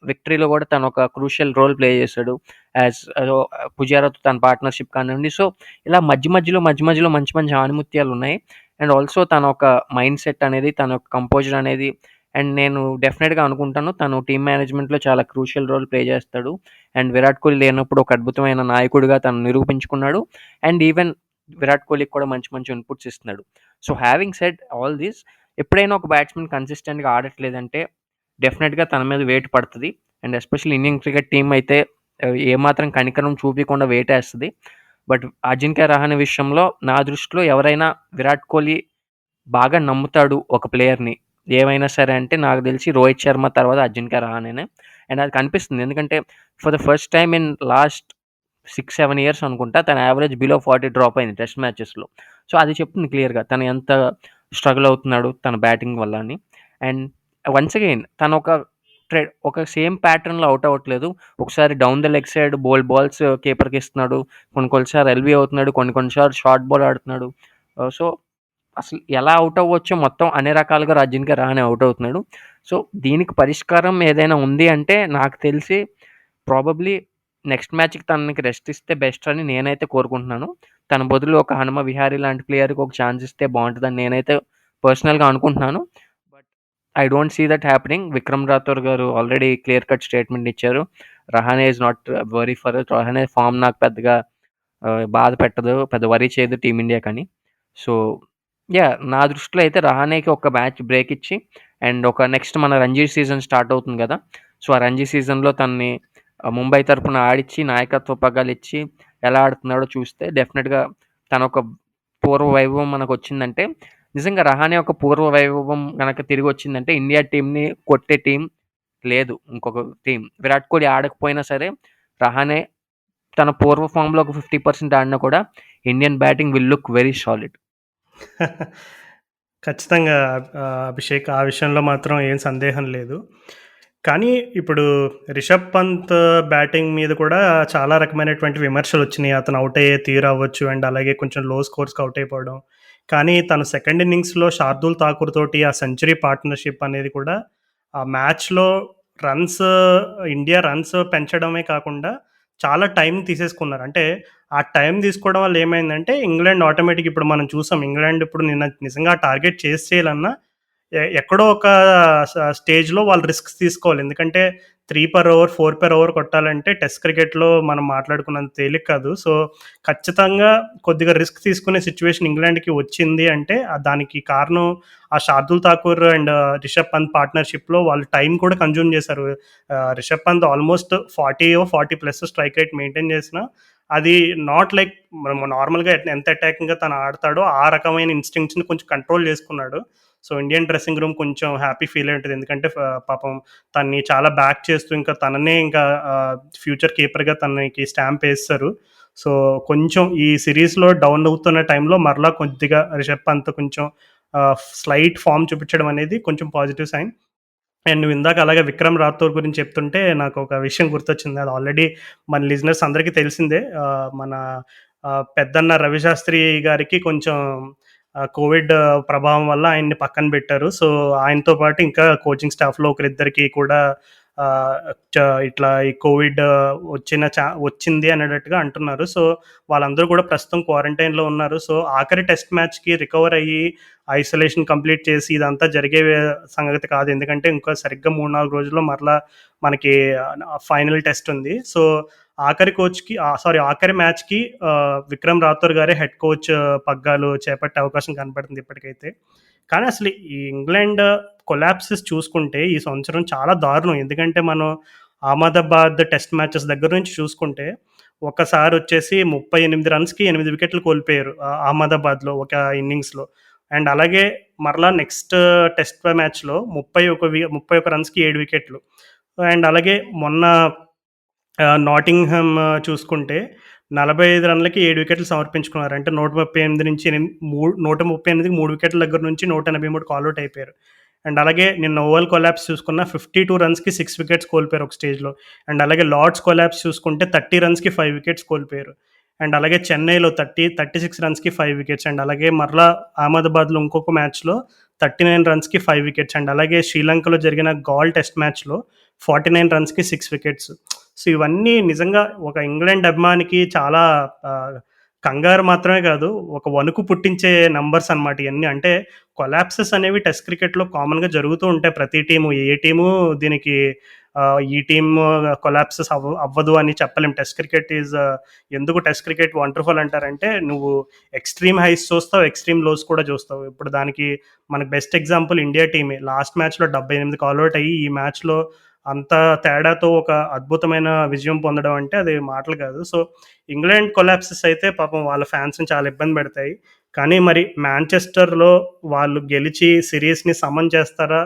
విక్టరీలో కూడా తను ఒక క్రూషియల్ రోల్ ప్లే చేశాడు. యాజ్ పుజారాతో తన పార్ట్నర్‌షిప్ కానివ్వండి. సో, ఇలా మధ్య మధ్యలో మంచి మంచి ఆణిముత్యాలున్నాయి. అండ్ ఆల్సో తన ఒక మైండ్ సెట్ అనేది, తన యొక్క కంపోజర్ అనేది అండ్ నేను డెఫినెట్‌గా అనుకుంటాను తను టీమ్ మేనేజ్‌మెంట్‌లో చాలా క్రూషియల్ రోల్ ప్లే చేస్తాడు. అండ్ విరాట్ కోహ్లీ లేనప్పుడు ఒక అద్భుతమైన నాయకుడిగా తను నిరూపించుకున్నాడు. అండ్ ఈవెన్ విరాట్ కోహ్లీకి కూడా మంచి మంచి ఇన్‌పుట్స్ ఇస్తున్నాడు. So, having said all this ఎప్పుడైనా ఒక బ్యాట్స్‌మెన్ కన్సిస్టెంట్‌గా ఆడట్లేదంటే డెఫినెట్‌గా తన మీద వెయిట్ పడతది. And especially Indian cricket team అయితే ఏమాత్రం కనికరం చూపియకుండా వేటేస్తది. బట్ అజింక్య రహానే విషయంలో నా దృష్టిలో ఎవరైనా విరాట్ కోహ్లీ బాగా నమ్ముతాడు ఒక ప్లేయర్‌ని. ఏమైనా సరే అంటే నాకు తెలిసి రోహిత్ శర్మ తర్వాత అజింక్య రహానేనే. అండ్ అది కనిపిస్తుంది. ఎందుకంటే for the first time in last 6, 7 years అనుకుంటా తన యావరేజ్ బిలో 40 డ్రాప్ అయింది టెస్ట్ మ్యాచెస్‌లో. సో, అది చెప్తుంది క్లియర్‌గా తను ఎంత స్ట్రగుల్ అవుతున్నాడు తన బ్యాటింగ్ వల్ల అని. అండ్ వన్స్ అగైన్ తను ఒక సేమ్ ప్యాటర్న్‌లో ఔట్ అవ్వట్లేదు. ఒకసారి down the leg side balls కీపర్‌కి ఇస్తున్నాడు. కొన్ని సార్లు ఎల్బీ అవుతున్నాడు. కొన్ని సార్లు షార్ట్ బాల్ ఆడుతున్నాడు. సో, అసలు ఎలా ఔట్ అవ్వచ్చో మొత్తం అన్ని రకాలుగా అజింక్య రహానే ఔట్ అవుతున్నాడు. సో, దీనికి పరిష్కారం ఏదైనా ఉంది అంటే నాకు తెలిసి ప్రాబబ్లీ నెక్స్ట్ మ్యాచ్‌కి తనకి రెస్ట్ ఇస్తే బెస్ట్ అని నేనైతే కోరుకుంటున్నాను. తన బదులు ఒక హనుమ విహారీ లాంటి ప్లేయర్‌కి ఒక ఛాన్స్ ఇస్తే బావుంటదని నేనైతే పర్సనల్‌గా అనుకుంటున్నాను. But I don't see that happening. Vikram Rathour garu already clear cut statement ఇచ్చారు. Rahane is not worry for it. Rahane form నాకు పెద్దగా బాధ పెట్టదు. పెద్ద వరీ చేయదు టీమిండియాకని. సో, నా దృష్టిలో అయితే రహానేకి ఒక మ్యాచ్ బ్రేక్ ఇచ్చి అండ్ ఒక నెక్స్ట్ మన రంజీ సీజన్ స్టార్ట్ అవుతుంది గదా! సో, ఆ రంజీ సీజన్‌లో తనని ముంబై తరపున ఆడిచ్చి నాయకత్వ పగ్గాలిచ్చి ఎలా ఆడుతున్నాడో చూస్తే డెఫినెట్‌గా తనొక పూర్వ వైభవం మనకొచ్చిందంటే నిజంగా రహానే ఒక పూర్వ వైభవం గనక తిరిగొచ్చిందంటే ఇండియా టీమ్‌ని కొట్టే టీమ్ లేదు. ఇంకొక టీమ్. విరాట్ కోహ్లీ ఆడకపోయినా సరే రహానే తన పూర్వ ఫార్మ్‌లో ఒక 50% ఆడినా కూడా Indian batting will look very solid. ఖచ్చితంగా అభిషేక్ ఆ విషయంలో మాత్రం ఏం సందేహం లేదు. కానీ ఇప్పుడు రిషబ్ పంత్ బ్యాటింగ్ మీద కూడా చాలా రకమైనటువంటి విమర్శలొచ్చినియి. అతను ఔట్ అయ్యే తీరు అవ్వచ్చు అండ్ అలాగే కొంచెం లో స్కోర్స్‌కి ఔట్ అయిపోవడం. కానీ తను సెకండ్ ఇన్నింగ్స్‌లో శార్దూల్ ఠాకూర్ తోటి ఆ సెంచరీ పార్ట్నర్‌షిప్ అనేది కూడా ఆ మ్యాచ్‌లో రన్స్ ఇండియా రన్స్ పెంచడమే కాకుండా చాలా టైం తీసేసుకున్నారు. అంటే ఆ టైం తీసుకోవడం వల్ల ఏమైందంటే ఇంగ్లాండ్ ఆటోమేటిక్ ఇప్పుడు మనం చూసాం. ఇంగ్లాండ్ ఇప్పుడు నిన్న నిజంగా టార్గెట్ చేయాలన్నా ఎక్కడో ఒక స్టేజ్‌లో వాళ్ళు రిస్క్స్ తీసుకోవాలి. ఎందుకంటే 3 పర్ ఓవర్, 4 పర్ ఓవర్ కొట్టాలంటే టెస్ట్ క్రికెట్‌లో మనం మాట్లాడుకున్నంత తేలిక కాదు. సో, ఖచ్చితంగా కొద్దిగా రిస్క్ తీసుకునే సిట్యుయేషన్ ఇంగ్లాండ్‌కి వచ్చింది అంటే దానికి కారణం ఆ శార్దూల్ ఠాకూర్ అండ్ రిషబ్ పంత్ పార్ట్నర్‌షిప్‌లో వాళ్ళు టైం కూడా కన్జ్యూమ్ చేశారు. Rishabh Pant almost 40 plus strike rate maintain చేసినా అది నాట్ లైక్ నార్మల్‌గా ఎంత అటాకింగ్‌గా తను ఆడతాడో ఆ రకమైన ఇన్‌స్టింక్ట్స్‌ని కొంచెం కంట్రోల్ చేసుకున్నాడు. సో, ఇండియన్ డ్రెస్సింగ్ రూమ్ కొంచెం హ్యాపీ ఫీల్ అయి ఉంటది. ఎందుకంటే పాపం తనని చాలా బ్యాక్ చేస్తూ ఇంకా తననే ఇంకా ఫ్యూచర్ కీపర్‌గా తనకి స్టాంప్ ఏసేశారు. సో, కొంచెం ఈ సీరీస్‌లో డౌన్ అవుతున్న టైంలో మరలా కొద్దిగా రిషబ్ పంత్ కొంచెం స్లైట్ ఫార్మ్ చూపించడం అనేది కొంచెం పాజిటివ్ సైన్. అండ్ నువ్వు ఇందాక అలాగే 'విక్రమ్ రాథోర్' గురించి చెప్తుంటే నాకొక విషయం గుర్తొచ్చింది. అది ఆల్రెడీ మన లిజనర్స్ అందరికీ తెలిసిందే. మన పెద్దన్న రవిశాస్త్రి గారికి కొంచెం కోవిడ్ ప్రభావం వల్ల ఆయన్ని పక్కన పెట్టారు. సో, ఆయనతో పాటు ఇంకా కోచింగ్ స్టాఫ్‌లో ఒకరిద్దరికి కూడా ఆహ్, చ ఇట్లా ఈ కోవిడ్ వచ్చింది అనేటట్టుగా అంటున్నారు. సో, వాళ్ళందరూ కూడా ప్రస్తుతం క్వారంటైన్‌లో ఉన్నారు. సో, ఆఖరి టెస్ట్ మ్యాచ్‌కి రికవర్ అయ్యి ఐసోలేషన్ కంప్లీట్ చేసి ఇదంతా జరిగే సంగతి కాదు. ఎందుకంటే ఇంకా సరిగ్గా 3, 4 రోజుల్లో మరలా మనకి ఫైనల్ టెస్ట్ ఉంది. సో, ఆఖరి మ్యాచ్‌కి 'విక్రమ్ రాథోర్' గారే హెడ్ కోచ్ పగ్గాలు చేపట్టే అవకాశం కనపడుతుంది ఇప్పటికైతే. కానీ అసలు ఈ ఇంగ్లాండ్ కొలాప్సెస్ చూసుకుంటే ఈ సంవత్సరం చాలా దారుణం. ఎందుకంటే మనం అహ్మదాబాద్ టెస్ట్ మ్యాచెస్ దగ్గర నుంచి చూసుకుంటే ఒకసారొచ్చేసి 38 రన్స్‌కి 8 వికెట్లు కోల్పోయారు అహ్మదాబాద్‌లో ఒక ఇన్నింగ్స్‌లో. అండ్ అలాగే మరలా నెక్స్ట్ టెస్ట్ మ్యాచ్‌లో 31 రన్స్‌కి 7 వికెట్లు. అండ్ అలాగే మొన్న నాటింగ్‌హామ్ చూసుకుంటే 45 రన్‌లకి 7 వికెట్లు సమర్పించుకున్నారు. అంటే 138 నుంచి 138కి 3 వికెట్ల దగ్గర నుంచి 183 ఆల్ ఔట్ అయిపోయారు. అండ్ అలాగే నిన్న ఓవల్ కొలాప్స్ చూసుకున్న 52 రన్స్‌కి 6 వికెట్స్ కోల్పోయారు ఒక స్టేజ్‌లో. అండ్ అలాగే లార్డ్స్ కొలాప్స్ చూసుకుంటే 30 రన్స్‌కి 5 వికెట్స్ కోల్పోయారు. అండ్ అలాగే చెన్నైలో 36 రన్స్‌కి 5 వికెట్స్. అండ్ అలాగే మరలా అహ్మదాబాద్‌లో ఇంకొక మ్యాచ్‌లో 39 రన్స్‌కి 5 వికెట్స్. అండ్ అలాగే శ్రీలంకలో జరిగిన గాల్ టెస్ట్ మ్యాచ్‌లో 49 రన్స్‌కి 6 వికెట్స్. సో, ఇవన్నీ నిజంగా ఒక ఇంగ్లాండ్ అభిమానికి చాలా ఆహ్, కంగారు మాత్రమే కాదు, ఒక వణుకు పుట్టించే నంబర్స్ అనమాట ఇయన్నీ. అంటే కొలాప్సెస్ అనేవి టెస్ట్ క్రికెట్‌లో కామన్‌గా జరుగుతూ ఉంటాయి. ప్రతి టీము ఏ టీము దీనికి ఈ టీమ్ కొలాప్సెస్ అవ్వదు అని చెప్పలేం. ఎందుకు టెస్ట్ క్రికెట్ వండర్‌ఫుల్ అంటారంటే, నువ్వు ఎక్స్‌ట్రీమ్ హైస్ చూస్తావు, ఎక్స్‌ట్రీమ్ లోస్ కూడా చూస్తావు. ఇప్పుడు దానికి మనకు బెస్ట్ ఎగ్జాంపుల్ ఇండియా టీమే. లాస్ట్ మ్యాచ్‌లో 78కి ఆల్ ఔట్ అయ్యి, ఈ మ్యాచ్‌లో అంత తేడాతో ఒక అద్భుతమైన విజయం పొందడం అంటే అది మాటలు కాదు. సో, ఇంగ్లాండ్ కొలాప్సెస్ అయితే పాపం వాళ్ళ ఫ్యాన్స్‌ని చాలా ఇబ్బంది పెడతాయి. కానీ మరి మాంచెస్టర్‌లో వాళ్ళు గెలిచి సిరీస్‌ని సమన్ చేస్తారా?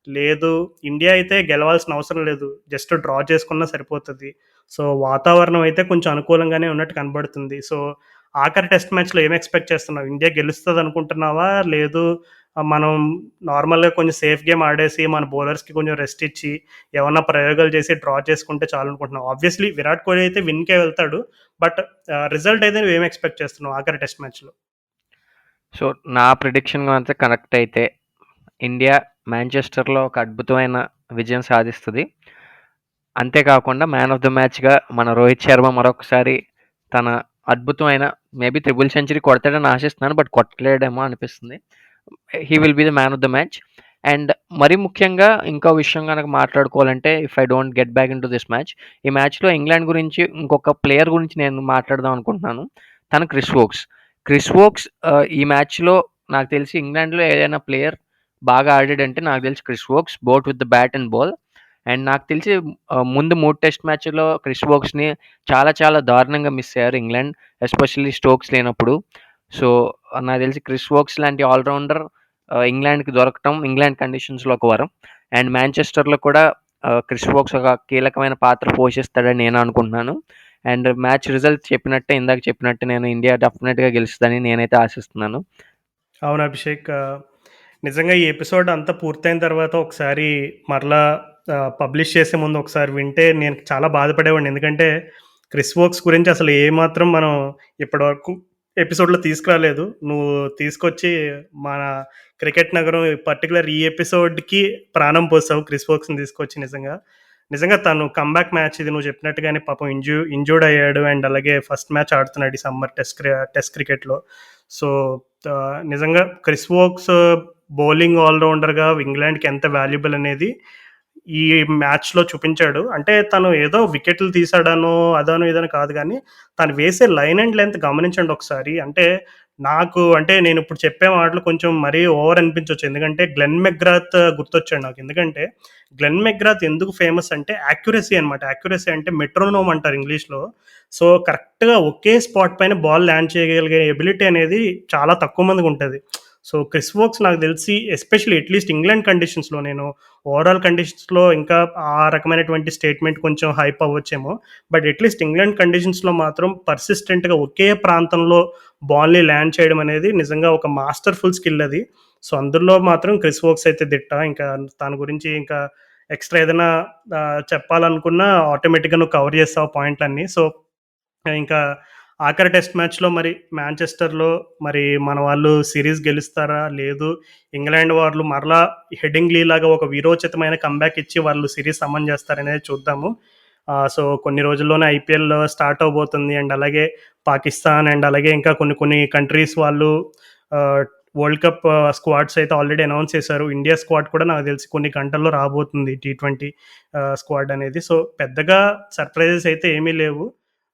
లేదు. ఇండియా అయితే గెలవాల్సిన అవసరం లేదు. జస్ట్ డ్రా చేసుకున్నా సరిపోతది. సో, వాతావరణం అయితే కొంచెం అనుకూలంగానే ఉన్నట్టు కనబడుతుంది. సో, ఆఖరి టెస్ట్ మ్యాచ్‌లో ఏం ఎక్స్‌పెక్ట్ చేస్తున్నావు? ఇండియా గెలుస్తదనుకుంటున్నావా? లేదు, మనం నార్మల్‌గా కొంచెం సేఫ్ గేమ్ ఆడేసి మన బౌలర్స్‌కి కొంచెం రెస్ట్ ఇచ్చి ఏమన్నా ప్రయోగాలు చేసి డ్రా చేసుకుంటే చాలనుకుంటున్నావు. ఆబ్వియస్‌లీ విరాట్ కోహ్లీ అయితే విన్‌కే వెళ్తాడు. బట్ రిజల్ట్ అయితే నువ్వేం ఎక్స్‌పెక్ట్ చేస్తున్నావు ఆఖరి టెస్ట్ మ్యాచ్‌లో? సో, నా ప్రిడిక్షన్ గనక కరెక్ట్ అయితే ఇండియా మాంచెస్టర్‌లో ఒక అద్భుతమైన విజయం సాధిస్తది. అంతేకాకుండా మ్యాన్ ఆఫ్ ద మ్యాచ్‌గా మన రోహిత్ శర్మ మరొకసారి తన అద్భుతమైన మేబీ ట్రిపుల్ సెంచరీ కొడతాడని ఆశిస్తున్నాను. బట్ కొట్టలేడేమో అనిపిస్తుంది. He will be the man of the match. And మరీ ముఖ్యంగా ఇంకో విషయం గనక మాట్లాడుకోవాలంటే if I don't get back into this match, ఈ మ్యాచ్‌లో ఇంగ్లాండ్ గురించి ఇంకొక ప్లేయర్ గురించి నేను మాట్లాడదాం అనుకుంటున్నాను. తను క్రిస్ వోక్స్. క్రిస్ వోక్స్ ఈ మ్యాచ్‌లో నాకు తెలిసి ఇంగ్లాండ్‌లో ఏదైనా ప్లేయర్ బాగా ఆడాడంటే నాకు తెలిసి Chris Woakes both with the bat and ball. And నాకు తెలిసి ముందు 3 టెస్ట్ మ్యాచ్‌లో క్రిస్ వోక్స్‌ని చాలా చాలా దారుణంగా మిస్ అయ్యారు ఇంగ్లాండ్. ఎస్పెషల్లీ స్టోక్స్ లేనప్పుడు. సో, నాకు తెలిసి క్రిస్ వోక్స్ లాంటి ఆల్ రౌండర్ ఇంగ్లాండ్‌కి దొరకటం ఇంగ్లాండ్ కండిషన్స్‌లో ఒక వరం. అండ్ మాంచెస్టర్‌లో కూడా క్రిస్ వోక్స్ ఒక కీలకమైన పాత్ర పోషిస్తాడని నేను అనుకుంటున్నాను. అండ్ మ్యాచ్ రిజల్ట్ చెప్పినట్టే ఇందాక చెప్పినట్టు నేను ఇండియా డెఫినెట్‌గా గెలుస్తదని నేనైతే ఆశిస్తున్నాను. అవును అభిషేక్. నిజంగా ఈ ఎపిసోడ్ అంతా పూర్తయిన తర్వాత ఒకసారి మరలా పబ్లిష్ చేసే ముందు ఒకసారి వింటే నేను చాలా బాధపడేవాడిని. ఎందుకంటే క్రిస్ వోక్స్ గురించి అసలు ఏమాత్రం మనం ఇప్పటివరకు ఎపిసోడ్‌లో తీసుకురాలేదు. నువ్వు తీసుకొచ్చి మన క్రికెట్ నగరం పర్టిక్యులర్ ఈ ఎపిసోడ్‌కి ప్రాణం పోసావు క్రిస్ వోక్స్‌ని తీసుకొచ్చి నిజంగా. నిజంగా తను కమ్‌బ్యాక్ మ్యాచ్ ఇది నువ్వు చెప్పినట్టుగానే పాపం ఇంజ్యూర్డ్ అయ్యాడు. అండ్ అలాగే ఫస్ట్ మ్యాచ్ ఆడుతున్నాడు ఈ సమ్మర్ టెస్ట్ క్రికెట్‌లో. సో, నిజంగా క్రిస్ వోక్స్ బౌలింగ్ ఆల్ రౌండర్‌గా ఇంగ్లాండ్‌కి ఎంత వాల్యుబుల్ అనేది ఈ మ్యాచ్‌లో చూపించాడు. అంటే తను ఏదో వికెట్లు తీసాడనో, అదనో ఇదనో కాదు గానీ, తను వేసే లైన్ అండ్ లెంత్ గమనించండి ఒకసారి. అంటే నేనిప్పుడు చెప్పే మాటలు కొంచెం మరీ ఓవర్ అనిపించొచ్చు. ఎందుకంటే గ్లెన్ మెక్‌గ్రాత్ గుర్తొచ్చాడు నాకు. ఎందుకంటే గ్లెన్ మెక్‌గ్రాత్ ఎందుకు ఫేమస్ అంటే యాక్యురసీ అనమాట. యాక్యురసీ అంటే మెట్రోనోమ్ అంటారు ఇంగ్లీష్‌లో. సో, కరెక్ట్‌గా ఒకే స్పాట్ పైన బాల్ ల్యాండ్ చేయగలిగే ఎబిలిటీ అనేది చాలా తక్కువ మందికుంటది. సో, క్రిస్ వోక్స్ నాకు తెలిసి ఎస్పెషల్లీ అట్‌లీస్ట్ ఇంగ్లాండ్ కండిషన్స్‌లో, నేను ఓవరాల్ కండిషన్స్‌లో ఇంకా ఆ రకమైనటువంటి స్టేట్మెంట్ కొంచెం హైప్ అవ్వచ్చేమో. బట్ అట్‌లీస్ట్ ఇంగ్లాండ్ కండిషన్స్‌లో మాత్రం పర్సిస్టెంట్‌గా ఒకే ప్రాంతంలో బాల్‌ని ల్యాండ్ చేయడం అనేది నిజంగా ఒక మాస్టర్‌ఫుల్ స్కిల్ అది. సో, అందులో మాత్రం క్రిస్ వోక్స్ అయితే దిట్ట. ఇంకా తన గురించి ఇంకా ఎక్స్‌ట్రా ఏదైనా చెప్పాలనుకున్నా ఆటోమేటిక్‌గా నువ్వు కవర్ చేస్తావు పాయింట్‌లన్నీ. సో, ఇంకా ఆఖరి టెస్ట్ మ్యాచ్‌లో మరి మాంచెస్టర్‌లో మరి మన వాళ్ళు సీరీస్ గెలుస్తారా? లేదు ఇంగ్లాండ్ వాళ్ళు మరలా హెడింగ్‌లీ లాగా ఒక వీరోచితమైన కమ్‌బ్యాక్ ఇచ్చి వాళ్ళు సీరీస్ సమన్ చేస్తారనేది చూద్దాము. సో, కొన్ని రోజుల్లోనే ఐపీఎల్ స్టార్ట్ అవ్వబోతుంది. అండ్ అలాగే పాకిస్తాన్ అండ్ అలాగే ఇంకా కొన్ని కొన్ని కంట్రీస్ వాళ్ళు ఆహ్, వరల్డ్ కప్ స్క్వాడ్స్ అయితే ఆల్రెడీ అనౌన్స్ చేశారు. ఇండియా స్క్వాడ్ కూడా నాకు తెలిసి కొన్ని గంటల్లో రాబోతుంది టీ20 స్క్వాడ్ అనేది. సో, పెద్దగా సర్ప్రైజెస్ అయితే ఏమీ లేవు.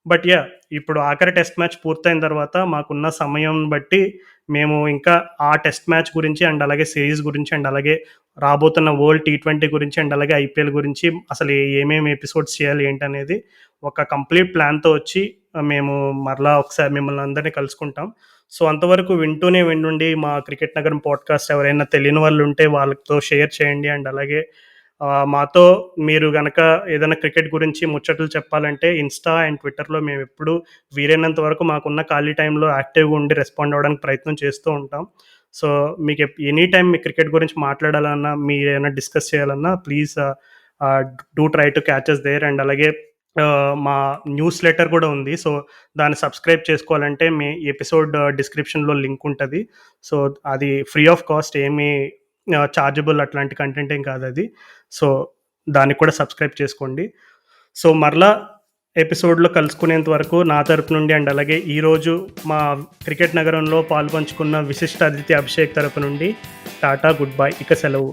But yeah! ఇప్పుడు ఆఖరి టెస్ట్ మ్యాచ్ పూర్తయిన తర్వాత మాకున్న సమయం బట్టి మేము ఇంకా ఆ టెస్ట్ మ్యాచ్ గురించి అండ్ అలాగే సీరీస్ గురించి అండ్ అలాగే రాబోతున్న వరల్డ్ టీ20 గురించి అండ్ అలాగే ఐపీఎల్ గురించి అసలు ఏమేమి ఎపిసోడ్స్ చేయాలి ఏంటనేది ఒక కంప్లీట్ ప్లాన్‌తో వచ్చి మేము మరలా ఒకసారి మిమ్మల్ని అందరిని కలుసుకుంటాం. సో, అంతవరకు వింటూనే ఉండండి మా క్రికెట్ నగరం పాడ్‌కాస్ట్. ఎవరైనా తెలియని వాళ్ళు ఉంటే వాళ్ళతో షేర్ చేయండి. అండ్ అలాగే మాతో మీరు గనక ఏదైనా క్రికెట్ గురించి ముచ్చట్లు చెప్పాలంటే ఇన్‌స్టా అండ్ ట్విట్టర్‌లో మేమెప్పుడూ వీలైనంత వరకు మాకున్న ఖాళీ టైంలో యాక్టివ్‌గా ఉండి రెస్పాండ్ అవ్వడానికి ప్రయత్నం చేస్తూ ఉంటాం. సో, మీకు ఎనీ టైమ్ మీ క్రికెట్ గురించి మాట్లాడాలన్నా, మీరేమైనా డిస్కస్ చేయాలన్నా please do try to catch us there. And అలాగే మా న్యూస్ లెటర్ కూడా ఉంది. సో, దాన్ని సబ్స్క్రైబ్ చేసుకోవాలంటే మీ ఎపిసోడ్ డిస్క్రిప్షన్‌లో లింక్ ఉంటది. సో, అది ఫ్రీ ఆఫ్ కాస్ట్, ఏమీ చార్జబుల్ అట్లాంటి కంటెంట్ ఏం కాదది. సో, దానికి కూడా సబ్స్క్రైబ్ చేసుకోండి. సో, మరలా ఎపిసోడ్‌లో కలుసుకునేంత వరకు నా తరపు నుండి అండ్ అలాగే ఈరోజు మా క్రికెట్ నగరంలో పాలుపంచుకున్న విశిష్ట అతిథి అభిషేక్ తరపు నుండి టాటా, గుడ్ బై. ఇక సెలవు.